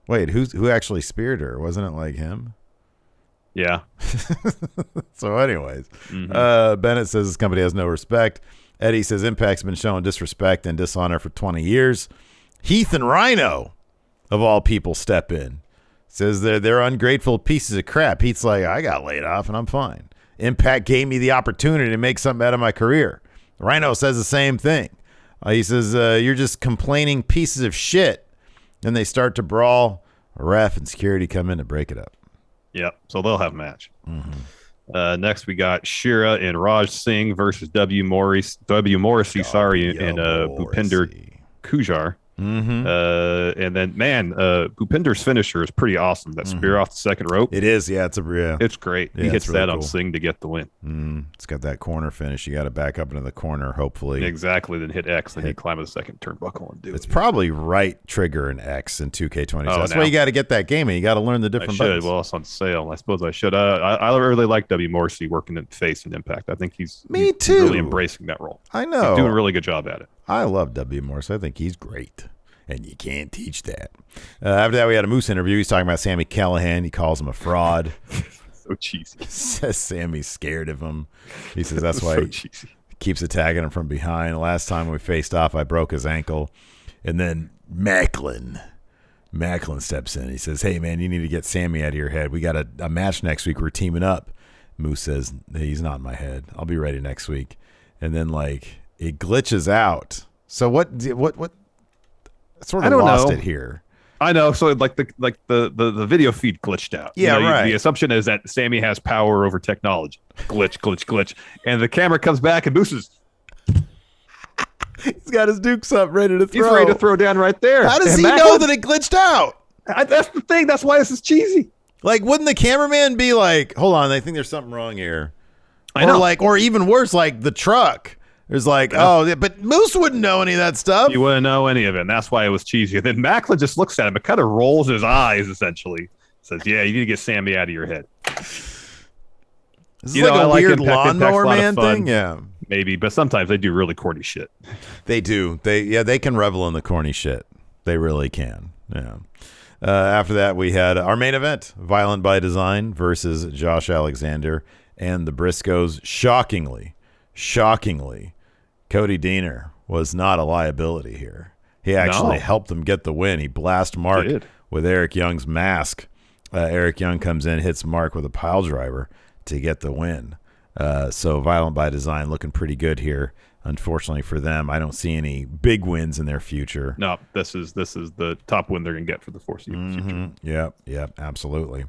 wait, who actually speared her? Wasn't it, him? Yeah. So, anyways, Bennett says this company has no respect. Eddie says Impact's been showing disrespect and dishonor for 20 years. Heath and Rhino, of all people, step in. Says they're ungrateful pieces of crap. He's like, I got laid off and I'm fine. Impact gave me the opportunity to make something out of my career. Rhino says the same thing. He says, you're just complaining pieces of shit. Then they start to brawl. A ref and security come in to break it up. Yep. So they'll have a match. Next, we got Shira and Raj Singh versus W. Morrissey, and Bhupinder Kujar. And then, Bhupinder's finisher is pretty awesome. That spear off the second rope. It is, yeah. It's great. Yeah, he hits really that cool on Singh to get the win. It's got that corner finish. You got to back up into the corner, hopefully. Exactly. Then hit X. Then you climb to the second turnbuckle and do it. It's probably right trigger and X in 2K20. Oh, that's why you got to get that game and you got to learn the different buttons. Well, it's on sale. I suppose I should. I really like W. Morrissey working in face and Impact. I think he's really embracing that role. I know. He's doing a really good job at it. I love W. Morrissey. I think he's great. And you can't teach that. After that, we had a Moose interview. He's talking about Sami Callihan. He calls him a fraud. So cheesy. Says Sammy's scared of him. He says that's why so he keeps attacking him from behind. Last time we faced off, I broke his ankle. And then Macklin steps in. He says, hey, man, you need to get Sammy out of your head. We got a match next week. We're teaming up. Moose says, he's not in my head. I'll be ready next week. And then, it glitches out. So what sort of lost it here. I know. So the video feed glitched out. Yeah, right. The assumption is that Sammy has power over technology. Glitch. And the camera comes back and Moose is... He's got his dukes up, ready to throw. He's ready to throw down right there. How does he know that it glitched out? That's the thing. That's why this is cheesy. Wouldn't the cameraman be like, hold on, I think there's something wrong here. I know. Or even worse, the truck. There's but Moose wouldn't know any of that stuff. He wouldn't know any of it, and that's why it was cheesy. And then Macklin just looks at him and kind of rolls his eyes, essentially. Says, yeah, you need to get Sammy out of your head. This is a weird lawnmower man thing? Yeah. Maybe, but sometimes they do really corny shit. They do. They can revel in the corny shit. They really can. Yeah. After that, we had our main event, Violent by Design versus Josh Alexander and the Briscoes. Shockingly, Cody Deaner was not a liability here. He actually helped them get the win. He blasted Mark with Eric Young's mask. Eric Young comes in, hits Mark with a pile driver to get the win. So Violent by Design looking pretty good here. Unfortunately for them, I don't see any big wins in their future. No, this is the top win they're going to get for the foreseeable future. Yep, absolutely.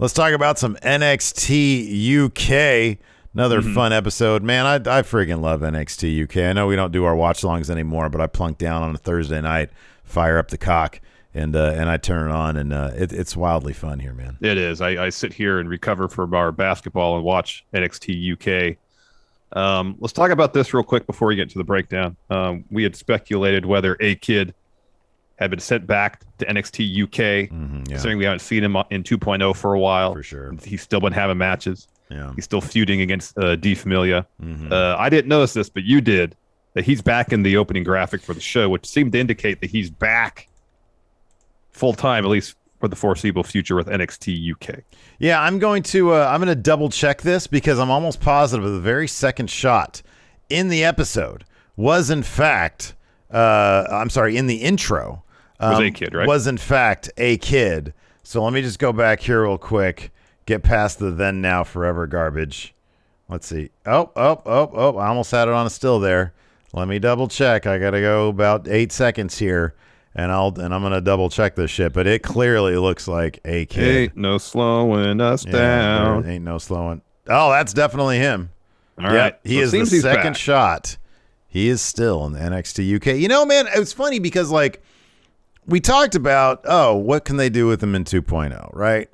Let's talk about some NXT UK. Another fun episode. Man, I friggin' love NXT UK. I know we don't do our watch-alongs anymore, but I plunk down on a Thursday night, fire up the cock, and I turn it on, and it's wildly fun here, man. It is. I sit here and recover from our basketball and watch NXT UK. Let's talk about this real quick before we get to the breakdown. We had speculated whether A-Kid had been sent back to NXT UK, considering we haven't seen him in 2.0 for a while. For sure. He's still been having matches. Yeah. He's still feuding against D Familia. I didn't notice this, but you did, that he's back in the opening graphic for the show, which seemed to indicate that he's back full-time, at least for the foreseeable future, with NXT UK. Yeah, I'm going to double check this because I'm almost positive the very second shot in the episode was in fact, in the intro. Was A-Kid, right? Was in fact A-Kid. So let me just go back here real quick. Get past the then, now, forever garbage. Let's see. Oh. I almost had it on a still there. Let me double check. I got to go about 8 seconds here, and I'm going to double check this shit. But it clearly looks like A-Kid. Ain't no slowing us down. Ain't no slowing. Oh, that's definitely him. All right. He is the second shot. He is still in the NXT UK. You know, man, it was funny because, we talked about, what can they do with him in 2.0, right?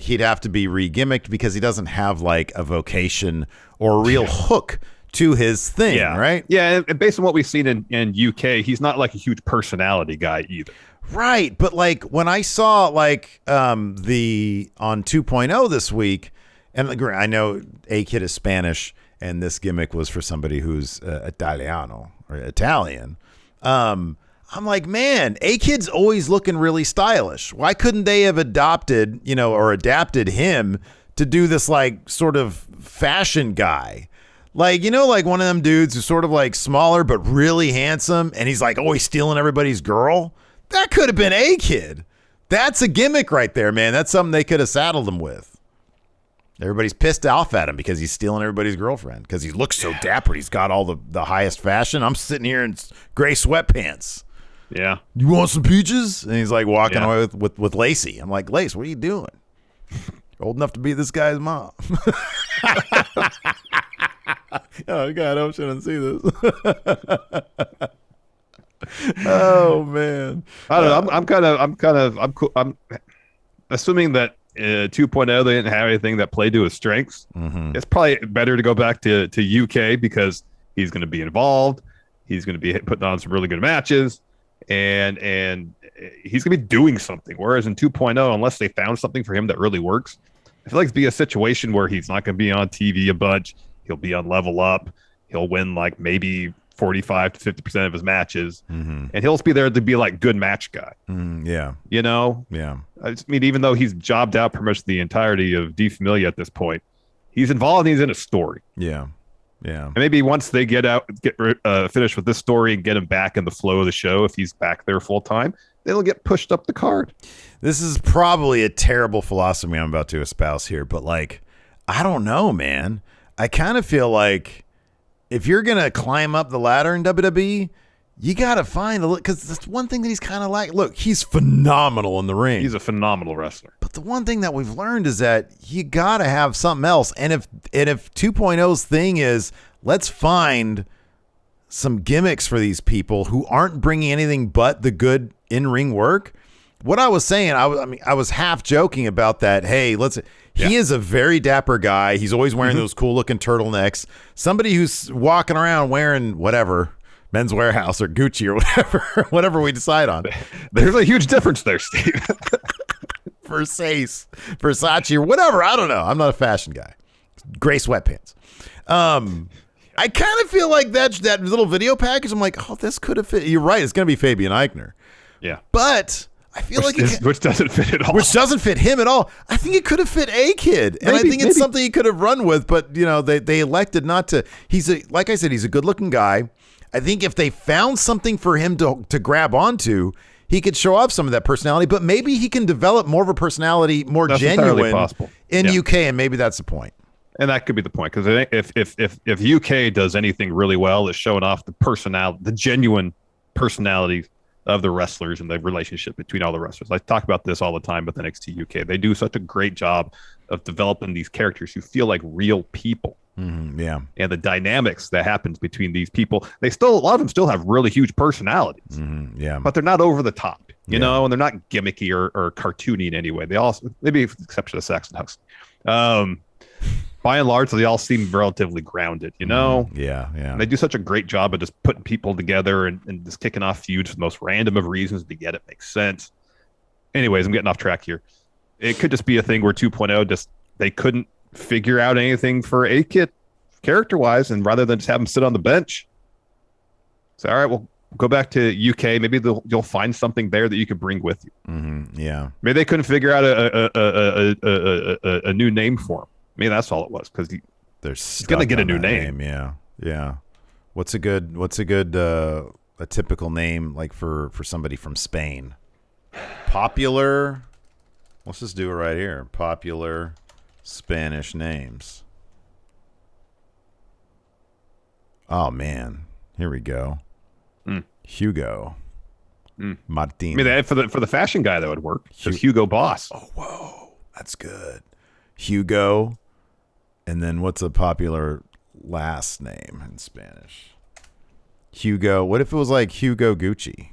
He'd have to be re-gimmicked because he doesn't have, a vocation or a real hook to his thing, right? Yeah, and based on what we've seen in UK, he's not, a huge personality guy either. Right, but, when I saw, the on 2.0 this week, and I know A-Kid is Spanish, and this gimmick was for somebody who's Italiano, or Italian, I'm like, man, A-Kid's always looking really stylish. Why couldn't they have adopted, or adapted him to do this, sort of fashion guy? One of them dudes who's sort of, smaller but really handsome, and he's, always stealing everybody's girl? That could have been A-Kid. That's a gimmick right there, man. That's something they could have saddled him with. Everybody's pissed off at him because he's stealing everybody's girlfriend because he looks so dapper. He's got all the highest fashion. I'm sitting here in gray sweatpants. Yeah. You want some peaches? And he's like walking away with Lacey. I'm like, Lace, what are you doing? Old enough to be this guy's mom. Oh God, I hope she doesn't see this. Oh man, I don't know. I'm assuming that 2.0 they didn't have anything that played to his strengths. Mm-hmm. It's probably better to go back to UK because he's going to be involved. He's going to be putting on some really good matches, and he's going to be doing something. Whereas in 2.0, unless they found something for him that really works, I feel like it'd be a situation where he's not going to be on TV a bunch. He'll be on Level Up. He'll win like maybe 45 to 50% of his matches, and he'll just be there to be like good match guy. Yeah, you know. Yeah. I mean, even though he's jobbed out pretty much the entirety of D Familia at this point, he's involved. And he's in a story. Yeah, yeah. And maybe once they get finished with this story and get him back in the flow of the show, if he's back there full time, they'll get pushed up the card. This is probably a terrible philosophy I'm about to espouse here, but like, I don't know, man. I kind of feel like if you're going to climb up the ladder in WWE, you got to find because that's one thing that he's kind of like. Look, he's phenomenal in the ring. He's a phenomenal wrestler. But the one thing that we've learned is that you got to have something else. And if 2.0's thing is let's find some gimmicks for these people who aren't bringing anything but the good in-ring work. What I was saying, I was half joking about that. Hey, he is a very dapper guy. He's always wearing those cool looking turtlenecks. Somebody who's walking around wearing whatever, Men's Warehouse or Gucci or whatever we decide on. There's a huge difference there, Steve. Versace or whatever. I don't know. I'm not a fashion guy. Gray sweatpants. I kind of feel like that little video package. I'm like, oh, this could have fit. You're right. It's going to be Fabian Eichner. Yeah. But I feel which doesn't fit at all. Which doesn't fit him at all. I think it could have fit A Kid, and I think it's something he could have run with. But they elected not to. Like I said, he's a good-looking guy. I think if they found something for him to grab onto, he could show off some of that personality. But maybe he can develop more of a personality, that's genuine possible. In UK, and maybe that's the point. And that could be the point because if UK does anything really well, is showing off the genuine personality of the wrestlers and the relationship between all the wrestlers. I talk about this all the time with NXT UK. They do such a great job of developing these characters who feel like real people. Yeah. And the dynamics that happens between these people, a lot of them still have really huge personalities. Yeah. But they're not over the top, you know, and they're not gimmicky or cartoony in any way. They all, maybe with the exception of Saxon Huxley. By and large, they all seem relatively grounded, you know? Yeah. And they do such a great job of just putting people together and just kicking off feuds for the most random of reasons to get it makes sense. Anyways, I'm getting off track here. It could just be a thing where 2.0 they couldn't figure out anything for A-Kid character-wise, and rather than just have him sit on the bench, say, all right, we'll go back to UK. Maybe you'll find something there that you could bring with you. Yeah. Maybe they couldn't figure out a new name for him. Maybe that's all it was because he's gonna get a new name. Yeah. What's a good a typical name like for somebody from Spain? Popular. Let's just do it right here. Popular Spanish names. Oh man, here we go. Hugo. Martin. I mean, for the fashion guy that would work. There's Hugo Boss. Oh whoa, that's good. Hugo. And then what's a popular last name in Spanish? Hugo. What if it was like Hugo Gucci?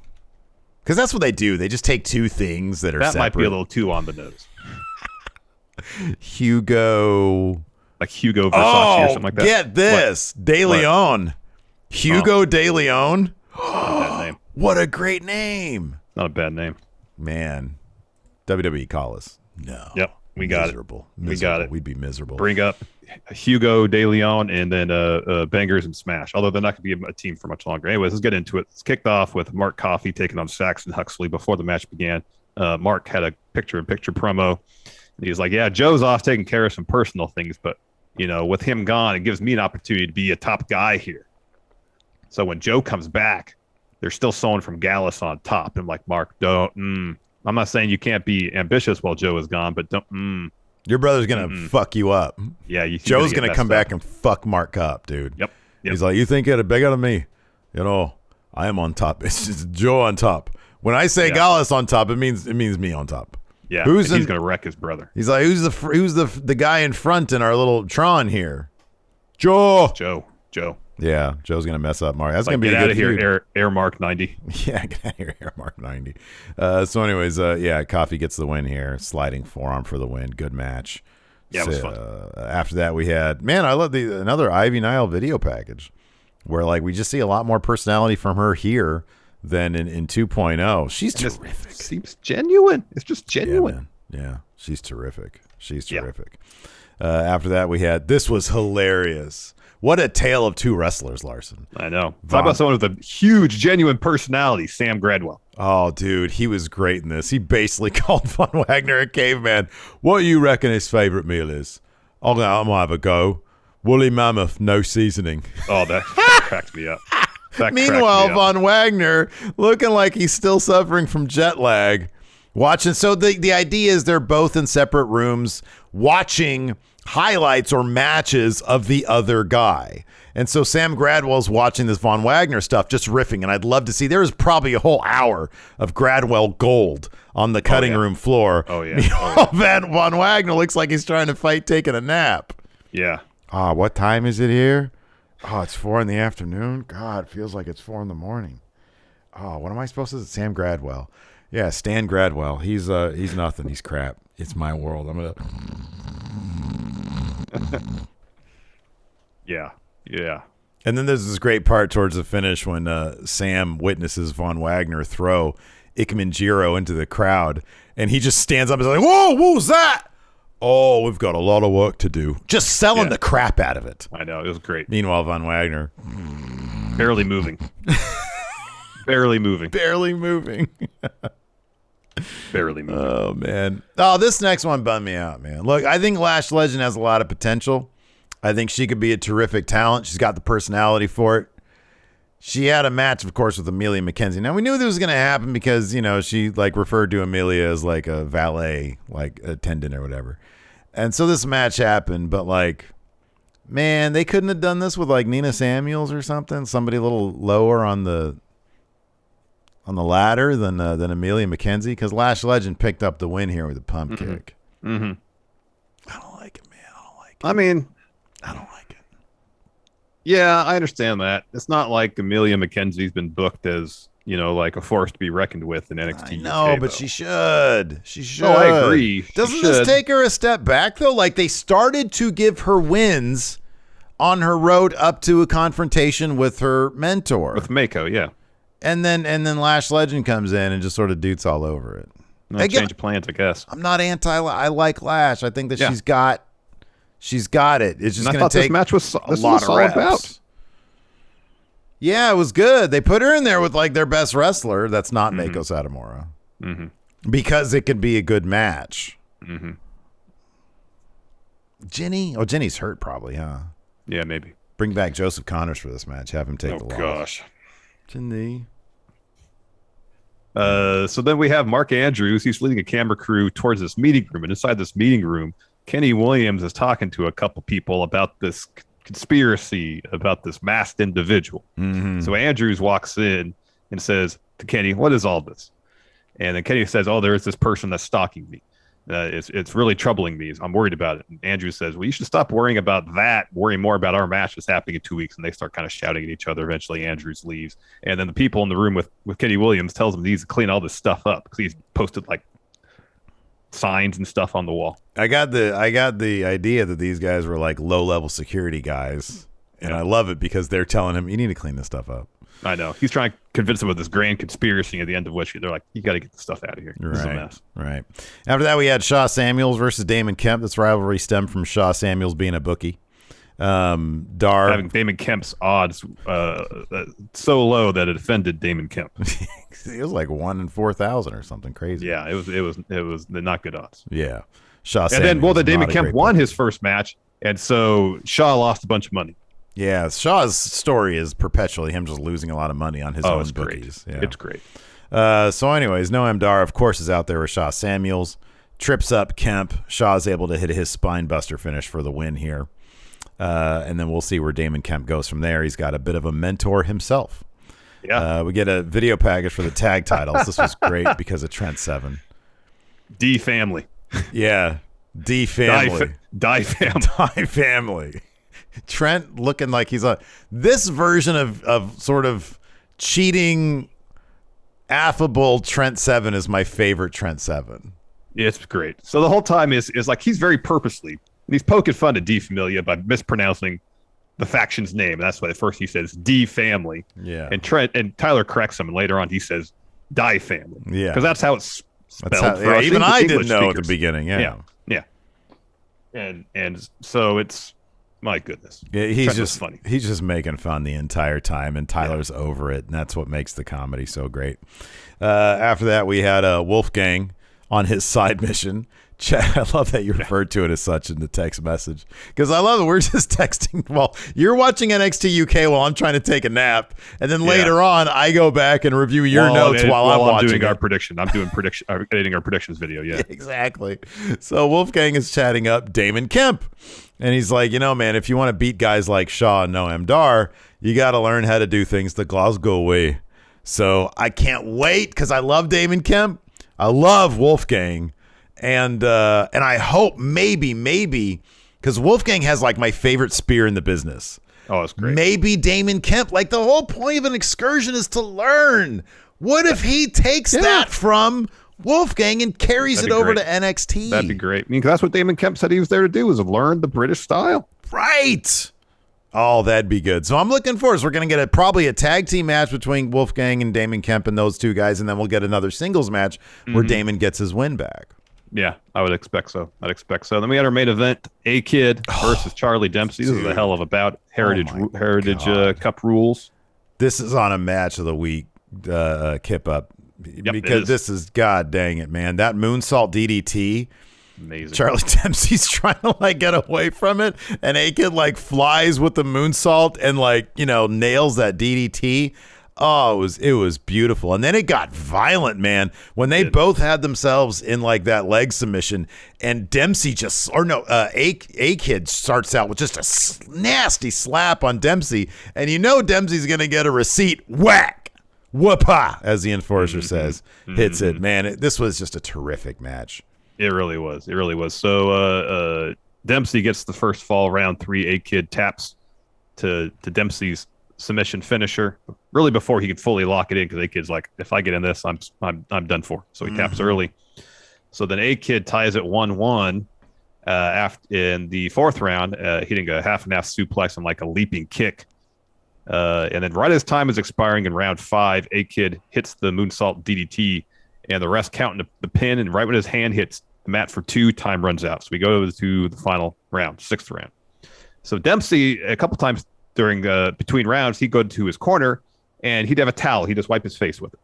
Because that's what they do. They just take two things that are separate. That might be a little too on the nose. Hugo. Like Hugo Versace or something like that. Get this. What? De Leon. Hugo De Leon. Not a bad name. What a great name. Not a bad name. Man. WWE call us. No. Yep. We got miserable. it. We got it. We'd be miserable. Bring up Hugo De Leon and then Bangers and Smash. Although they're not going to be a team for much longer. Anyways, let's get into it. It's kicked off with Mark Coffey taking on Saxon Huxley before the match began. Mark had a picture-in-picture promo. He's like, yeah, Joe's off taking care of some personal things, but, with him gone, it gives me an opportunity to be a top guy here. So when Joe comes back, they're still sewing from Gallus on top. And like, Mark, don't. I'm not saying you can't be ambitious while Joe is gone, but don't. Your brother's going to fuck you up. Yeah, Joe's going to come back and fuck Mark up, dude. Yep. He's like, you think you're bigger than me? You know, I am on top. It's just Joe on top. When I say Gallus on top, it means me on top. Yeah, he's going to wreck his brother. He's like, who's the guy in front in our little Tron here? Joe. Yeah, Joe's gonna mess up Mark. That's gonna be get a good out of here, feud. Air Mark 90. Yeah, get out of here, Air Mark 90. So, anyways, Coffee gets the win here. Sliding forearm for the win. Good match. Yeah, it was fun. After that, we had I love another Ivy Nile video package where like we just see a lot more personality from her here than in 2.0. She's terrific. Seems genuine. It's just genuine. Yeah, she's terrific. After that, we had this was hilarious. What a tale of two wrestlers, Larson. I know. Talk about someone with a huge, genuine personality, Sam Gradwell. Oh, dude, he was great in this. He basically called Von Wagner a caveman. What do you reckon his favorite meal is? I'm going to have a go. Woolly mammoth, no seasoning. Oh, that cracked me up. Meanwhile, Von Wagner, looking like he's still suffering from jet lag, watching. So the idea is they're both in separate rooms watching highlights or matches of the other guy. And so Sam Gradwell's watching this Von Wagner stuff, just riffing. And I'd love to see, there was probably a whole hour of Gradwell gold on the cutting room floor. Oh, yeah. Von Wagner looks like he's trying to fight taking a nap. Yeah. What time is it here? Oh, it's 4 p.m. God, it feels like it's 4 a.m. Oh, what am I supposed to say? Sam Gradwell. Yeah, Stan Gradwell. He's nothing. He's crap. It's my world. I'm gonna. Yeah. And then there's this great part towards the finish when Sam witnesses Von Wagner throw Ikemen Jiro into the crowd, and he just stands up and is like, "Whoa, what was that? Oh, we've got a lot of work to do." Just selling the crap out of it. I know. It was great. Meanwhile, Von Wagner barely moving. Barely moving. Oh, man. Oh, this next one bummed me out, man. Look, I think Lash Legend has a lot of potential. I think she could be a terrific talent. She's got the personality for it. She had a match, of course, with Amelia McKenzie. Now, we knew this was going to happen because, she like referred to Amelia as like a valet, like attendant or whatever. And so this match happened, but like, man, they couldn't have done this with like Nina Samuels or something. Somebody a little lower on the ladder than Amelia McKenzie, because Lash Legend picked up the win here with a pump kick. Mm-hmm. I don't like it, man. I don't like it. Yeah, I understand that. It's not like Amelia McKenzie's been booked as, like a force to be reckoned with in NXT. No, UK, but though. she should. She should. Oh, I agree. Doesn't this take her a step back, though? Like, they started to give her wins on her road up to a confrontation with her mentor. With Mako, yeah. And then Lash Legend comes in and just sort of doots all over it. Change of plans, I guess. I'm not I like Lash. I think that she's got it. It's just going to take this match was a lot of reps. About. Yeah, it was good. They put her in there with like their best wrestler. That's not Mako Satomura. Mm-hmm. Because it could be a good match. Mm-hmm. Jenny? Oh, Jenny's hurt probably, huh? Yeah, maybe. Bring back Joseph Connors for this match. Have him take the loss. Oh, gosh. Jenny. So then we have Mark Andrews. He's leading a camera crew towards this meeting room. And inside this meeting room, Kenny Williams is talking to a couple people about this conspiracy, about this masked individual. Mm-hmm. So Andrews walks in and says to Kenny, "What is all this?" And then Kenny says, "Oh, there is this person that's stalking me. It's really troubling me. I'm worried about it." And Andrews says, "Well, you should stop worrying about that. Worry more about our match that's happening in 2 weeks." And they start kind of shouting at each other. Eventually, Andrews leaves. And then the people in the room with Kenny Williams tells him he needs to clean all this stuff up because he's posted like signs and stuff on the wall. I got the idea that these guys were like low-level security guys. And I love it because they're telling him, you need to clean this stuff up. I know. He's trying to convince him of this grand conspiracy, at the end of which they're like, you got to get the stuff out of here. This is a mess. Right. After that, we had Shaw Samuels versus Damon Kemp. This rivalry stemmed from Shaw Samuels being a bookie. Having Damon Kemp's odds so low that it offended Damon Kemp. It was like 1 in 4,000 or something crazy. Yeah, it was not good odds. Yeah. Shaw and Samuels then, Damon Kemp won his first match, and so Shaw lost a bunch of money. Yeah, Shaw's story is perpetually him just losing a lot of money on his own bookies. Great. Yeah. It's great. So anyways, Noam Dar, of course, is out there with Shaw Samuels. Trips up Kemp. Shaw's able to hit his spine buster finish for the win here. And then we'll see where Damon Kemp goes from there. He's got a bit of a mentor himself. Yeah. We get a video package for the tag titles. This was great because of Trent Seven. D family. Yeah. D family. Die family. Die family. Trent looking like he's this version of sort of cheating, affable Trent Seven is my favorite Trent Seven. Yeah, it's great. So the whole time is like he's very purposely, he's poking fun at D Familia by mispronouncing the faction's name. And that's why at first he says D family. Yeah. And Tyler corrects him, and later on he says Die family. Yeah. Because that's how it's spelled. Even I didn't know at the beginning. Yeah. And so it's, my goodness. Yeah, he's just funny. He's just making fun the entire time, and Tyler's over it, and that's what makes the comedy so great. After that, we had Wolfgang on his side mission. Chad, I love that you referred to it as such in the text message, because I love it. We're just texting. Well, you're watching NXT UK while I'm trying to take a nap, and then later on, I go back and review your notes while I'm watching. Doing our prediction. I'm doing editing our predictions video. Yeah, exactly. So Wolfgang is chatting up Damon Kemp, and he's like, man, if you want to beat guys like Shaw and Noam Dar, you got to learn how to do things the Glasgow way. So I can't wait because I love Damon Kemp. I love Wolfgang. And I hope maybe, because Wolfgang has like my favorite spear in the business. Oh, it's great. Maybe Damon Kemp, like the whole point of an excursion is to learn. What if he takes that from Wolfgang and carries it over to NXT? That'd be great. I mean, 'cause that's what Damon Kemp said he was there to do, was learn the British style. Right. Oh, that'd be good. So I'm looking forward. So we're going to get probably a tag team match between Wolfgang and Damon Kemp and those two guys, and then we'll get another singles match where Damon gets his win back. Yeah, I would expect so. Then we had our main event, A-Kid versus Charlie Dempsey. This is a hell of a bout. Heritage Cup rules. This is on a match of the week, Kip Up. Yep, because this is, god dang it, man. That moonsault DDT. Amazing. Charlie Dempsey's trying to like get away from it, and A-Kid like flies with the moonsault and like, nails that DDT. Oh, it was beautiful. And then it got violent, man, when they both had themselves in like that leg submission, and Dempsey A-Kid starts out with just a nasty slap on Dempsey, and Dempsey's going to get a receipt. Whack! Whoop-ha! As the enforcer says. Hits it. Man, this was just a terrific match. It really was. So Dempsey gets the first fall, round 3. A-Kid taps to Dempsey's submission finisher, really before he could fully lock it in, because A-Kid's like, if I get in this, I'm done for. So he taps early. So then A-Kid ties it 1-1 after in the 4th round, hitting a half and half suplex and like a leaping kick. And then right as time is expiring in round 5, A-Kid hits the moonsault DDT, and the rest counting the pin, and right when his hand hits the mat for 2, time runs out. So we go to the final round, 6th round. So Dempsey, a couple times during between rounds, he'd go to his corner and he'd have a towel. He'd just wipe his face with it.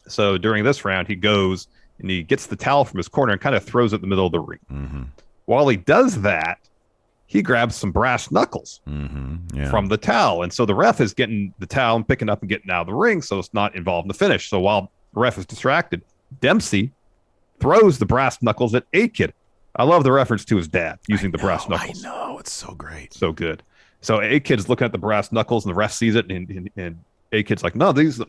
So during this round, he goes and he gets the towel from his corner and kind of throws it in the middle of the ring. While he does that, he grabs some brass knuckles from the towel. And so the ref is getting the towel and picking up and getting out of the ring, so it's not involved in the finish. So while the ref is distracted, Dempsey throws the brass knuckles at A-Kid. I love the reference to his dad using the brass knuckles. I know. It's so great. So good. So A-Kid's looking at the brass knuckles, and the ref sees it, and A-Kid's like, no, these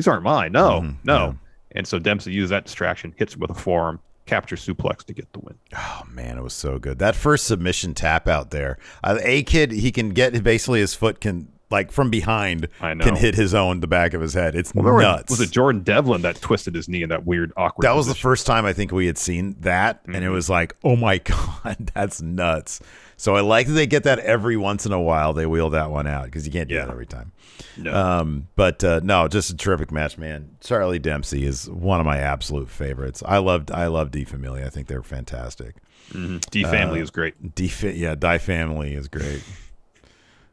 aren't mine. No. Yeah. And so Dempsey uses that distraction, hits him with a forearm, capture suplex to get the win. Oh, man, it was so good. That first submission tap out there. A-Kid, he can get basically his foot can, like from behind, can hit his own, the back of his head. It's nuts. Was it Jordan Devlin that twisted his knee in that weird, awkward That was position? the first time I think we had seen that, and it was like, oh, my God, that's nuts. So I like that they get that every once in a while. They wheel that one out because you can't do that every time. No. But no, just a terrific match, man. Charlie Dempsey is one of my absolute favorites. I love D Familia. I think they're fantastic. D Family is great. Die Family is great.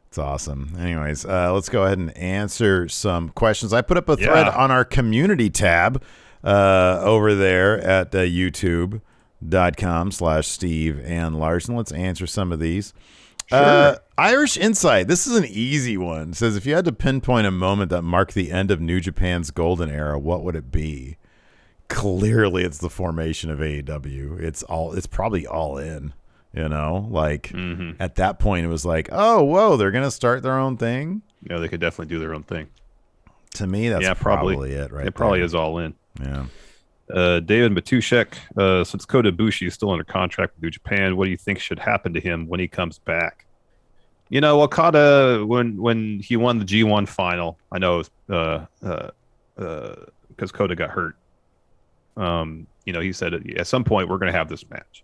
It's awesome. Anyways, let's go ahead and answer some questions. I put up a thread on our community tab over there at YouTube.com/Steve and Larson. Let's answer some of these. Sure. Irish Insight. This is an easy one. It says, if you had to pinpoint a moment that marked the end of New Japan's golden era, what would it be? Clearly, it's the formation of AEW. It's probably all in. At that point, it was like, oh, whoa, they're gonna start their own thing. Yeah, they could definitely do their own thing. To me, that's probably it, right? It probably is all in. Yeah. David Matuszek, since Kota Ibushi is still under contract with New Japan, what do you think should happen to him when he comes back? Okada, when he won the G1 final, I know it was because Kota got hurt. He said at some point we're going to have this match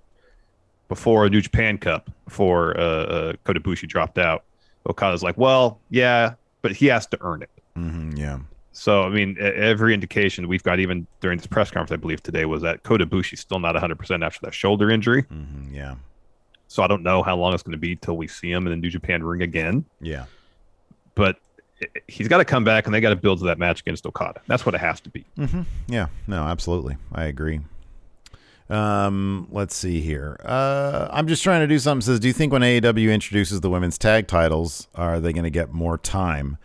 before a New Japan Cup, before Kota Ibushi dropped out. Okada's like, well, yeah, but he has to earn it. Yeah. So, I mean, every indication we've got, even during this press conference, I believe today, was that Kota Ibushi's still not 100% after that shoulder injury. Yeah. So I don't know how long it's going to be till we see him in the New Japan ring again. Yeah. But he's got to come back, and they got to build to that match against Okada. That's what it has to be. Yeah. No, absolutely. I agree. Let's see here. I'm just trying to do something. It says, do you think when AEW introduces the women's tag titles, are they going to get more time?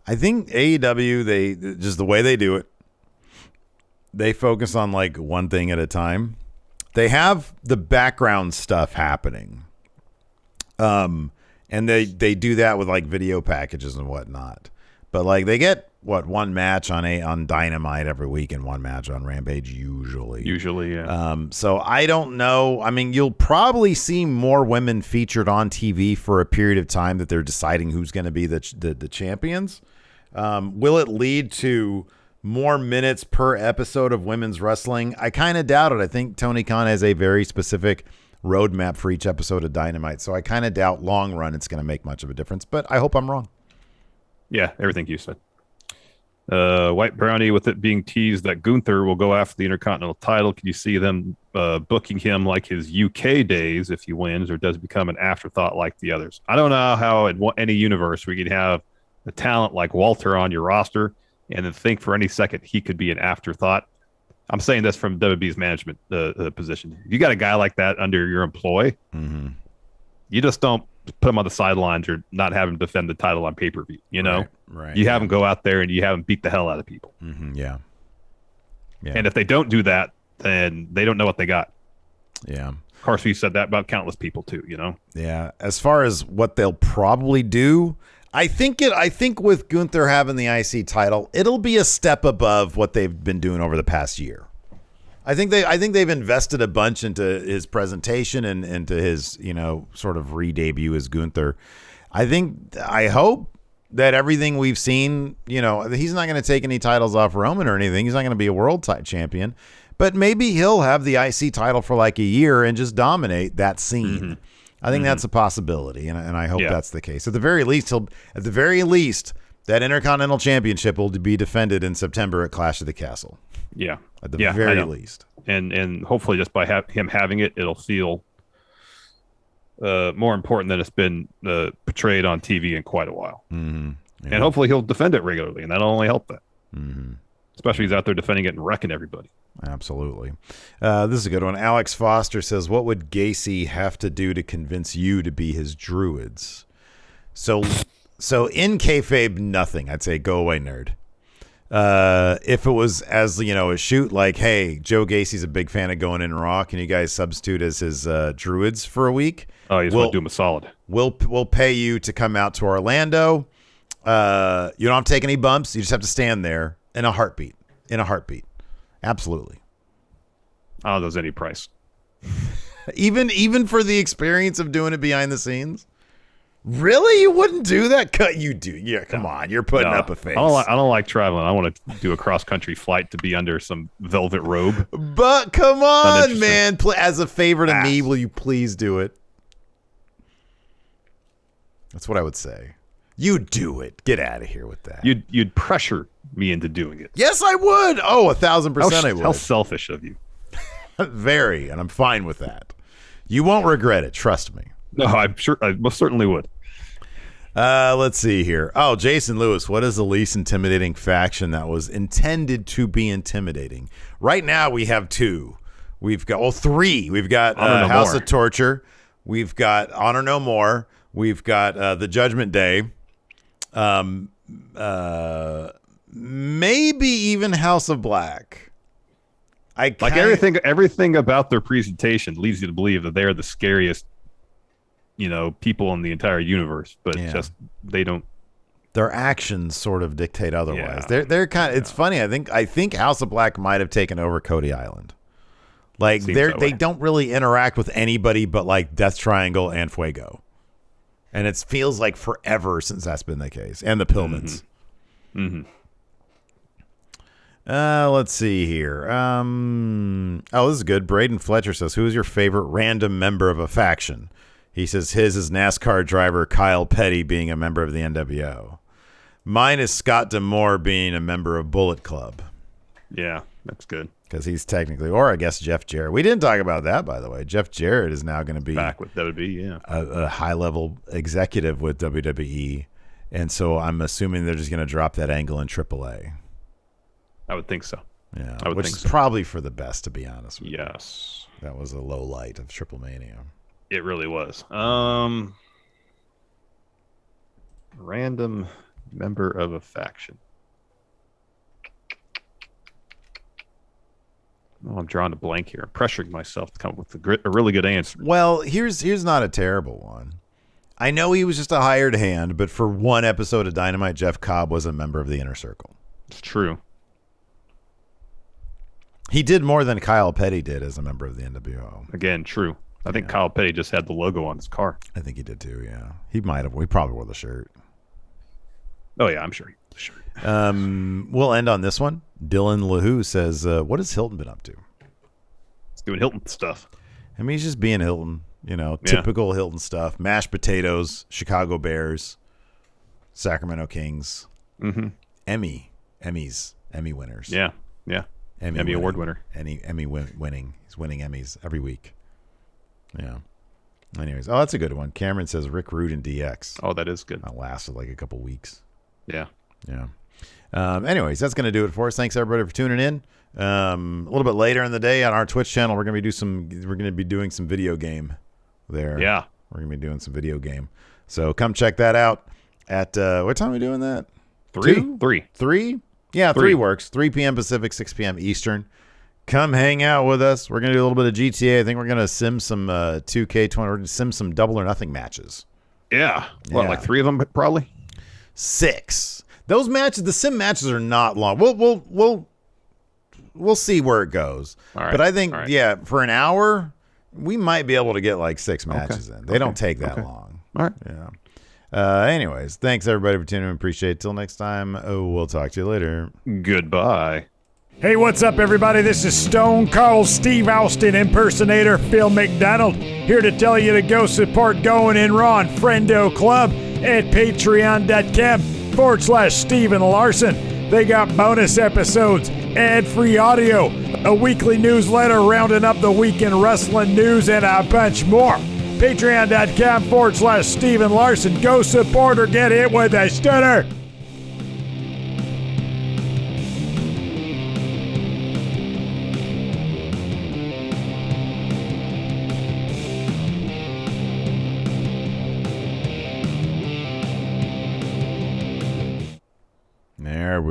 I think AEW, they just the way they do it, they focus on like one thing at a time. They have the background stuff happening. And they do that with like video packages and whatnot. But like they get one match on Dynamite every week and one match on Rampage usually. Usually, yeah. So I don't know. I mean, you'll probably see more women featured on TV for a period of time that they're deciding who's going to be the champions. Will it lead to more minutes per episode of women's wrestling? I kind of doubt it. I think Tony Khan has a very specific roadmap for each episode of Dynamite. So I kind of doubt long run it's going to make much of a difference, but I hope I'm wrong. Yeah, everything you said. White Brownie, with it being teased that Gunther will go after the Intercontinental title, can you see them booking him like his UK days if he wins, or does it become an afterthought like the others? I don't know how in any universe we could have a talent like Walter on your roster and then think for any second he could be an afterthought. I'm saying this from WWE's management position. If you got a guy like that under your employ, you just don't put him on the sidelines or not have him defend the title on pay-per-view. Right. You have him go out there and you have him beat the hell out of people. Yeah. And if they don't do that, then they don't know what they got. Yeah. Of course, we said that about countless people too. Yeah. As far as what they'll probably do, I think with Gunther having the IC title, it'll be a step above what they've been doing over the past year. I think they've invested a bunch into his presentation and into his, sort of re-debut as Gunther. I hope that everything we've seen, he's not going to take any titles off Roman or anything. He's not going to be a world champion, but maybe he'll have the IC title for like a year and just dominate that scene. I think that's a possibility, and I hope that's the case. At the very least, that Intercontinental Championship will be defended in September at Clash of the Castle. Yeah. At the very least. And hopefully just by him having it, it'll feel more important than it's been portrayed on TV in quite a while. And hopefully he'll defend it regularly, and that'll only help that. Especially he's out there defending it and wrecking everybody. Absolutely. This is a good one. Alex Foster says, what would Gacy have to do to convince you to be his druids? So in kayfabe, nothing. I'd say go away, nerd. If it was as, a shoot like, hey, Joe Gacy's a big fan of going in Raw. Can you guys substitute as his druids for a week? Oh, you just want to do him a solid. We'll pay you to come out to Orlando. You don't have to take any bumps. You just have to stand there in a heartbeat. Absolutely. I don't know if there's any price. Even for the experience of doing it behind the scenes? Really? You wouldn't do that? You do. Yeah, come on. You're putting up a face. I don't like traveling. I want to do a cross-country flight to be under some velvet robe. But come on, man. As a favor to me, will you please do it? That's what I would say. You do it. Get out of here with that. You'd pressure me into doing it. Yes, I would. Oh, 1,000% I would. How selfish of you. Very, and I'm fine with that. You won't regret it. Trust me. No, I'm sure. I most certainly would. Let's see here. Oh, Jason Lewis, what is the least intimidating faction that was intended to be intimidating? Right now, we have two. We've got three. We've got House of Torture. We've got Honor No More. We've got the Judgment Day. Maybe even House of Black. Everything about their presentation leads you to believe that they're the scariest, people in the entire universe. But just they don't. Their actions sort of dictate otherwise. Yeah. They're kind of. It's funny. I think House of Black might have taken over Cody Island. Like they don't really interact with anybody but like Death Triangle and Fuego, and it feels like forever since that's been the case. And the Pillmans. Mm-hmm. Let's see here. This is good. Braden Fletcher says, "Who is your favorite random member of a faction?" He says his is NASCAR driver Kyle Petty being a member of the NWO. Mine is Scott D'Amore being a member of Bullet Club. Yeah, that's good. Because he's technically, or I guess Jeff Jarrett. We didn't talk about that, by the way. Jeff Jarrett is now going to be back with WWE, a high-level executive with WWE. And so I'm assuming they're just going to drop that angle in AAA. I would think so. Yeah, which is probably for the best, to be honest with you. Yes. That was a low light of Triple Mania. It really was. Random member of a faction. Oh, I'm drawing a blank here. I'm pressuring myself to come up with a really good answer. Well, here's not a terrible one. I know he was just a hired hand, but for one episode of Dynamite, Jeff Cobb was a member of the Inner Circle. It's true. He did more than Kyle Petty did as a member of the NWO. Again, true. I think Kyle Petty just had the logo on his car. I think he did too, yeah. He might have. We probably wore the shirt. Oh, yeah, I'm sure he wore the shirt. We'll end on this one. Dylan LaHoo says, what has Hilton been up to? He's doing Hilton stuff. I mean, he's just being Hilton. Typical Hilton stuff. Mashed potatoes, Chicago Bears, Sacramento Kings. Mm-hmm. Emmy winners. Yeah. Emmy award winner. Emmy winning. He's winning Emmys every week. Yeah. Anyways, that's a good one. Cameron says Rick Rude and DX. Oh, that is good. That lasted like a couple weeks. Yeah. Anyways, that's going to do it for us. Thanks everybody for tuning in. A little bit later in the day on our Twitch channel, we're going to be doing some video game there. Yeah. We're going to be doing some video game. So come check that out at what time are we doing that? 3? Yeah, 3 works. 3 p.m. Pacific, 6 p.m. Eastern. Come hang out with us. We're going to do a little bit of GTA. I think we're going to sim some 2K20. We're going to sim some double or nothing matches. Yeah. What, like 3 of them probably? 6. Those matches, the sim matches are not long. We'll see where it goes. All right. But I think, for an hour, we might be able to get like 6 matches in. They don't take that long. All right. Yeah. Anyways, thanks everybody for tuning in. Appreciate it. Till next time. We'll talk to you later. Goodbye. Hey, what's up, everybody? This is Stone Cold Steve Austin impersonator Phil McDonald here to tell you to go support Going In Raw and Friendo Club at patreon.com/Steven Larson. They got bonus episodes, ad-free audio, a weekly newsletter rounding up the week in wrestling news, and a bunch more. Patreon.com/Steven Larson. Go support or get hit with a stunner.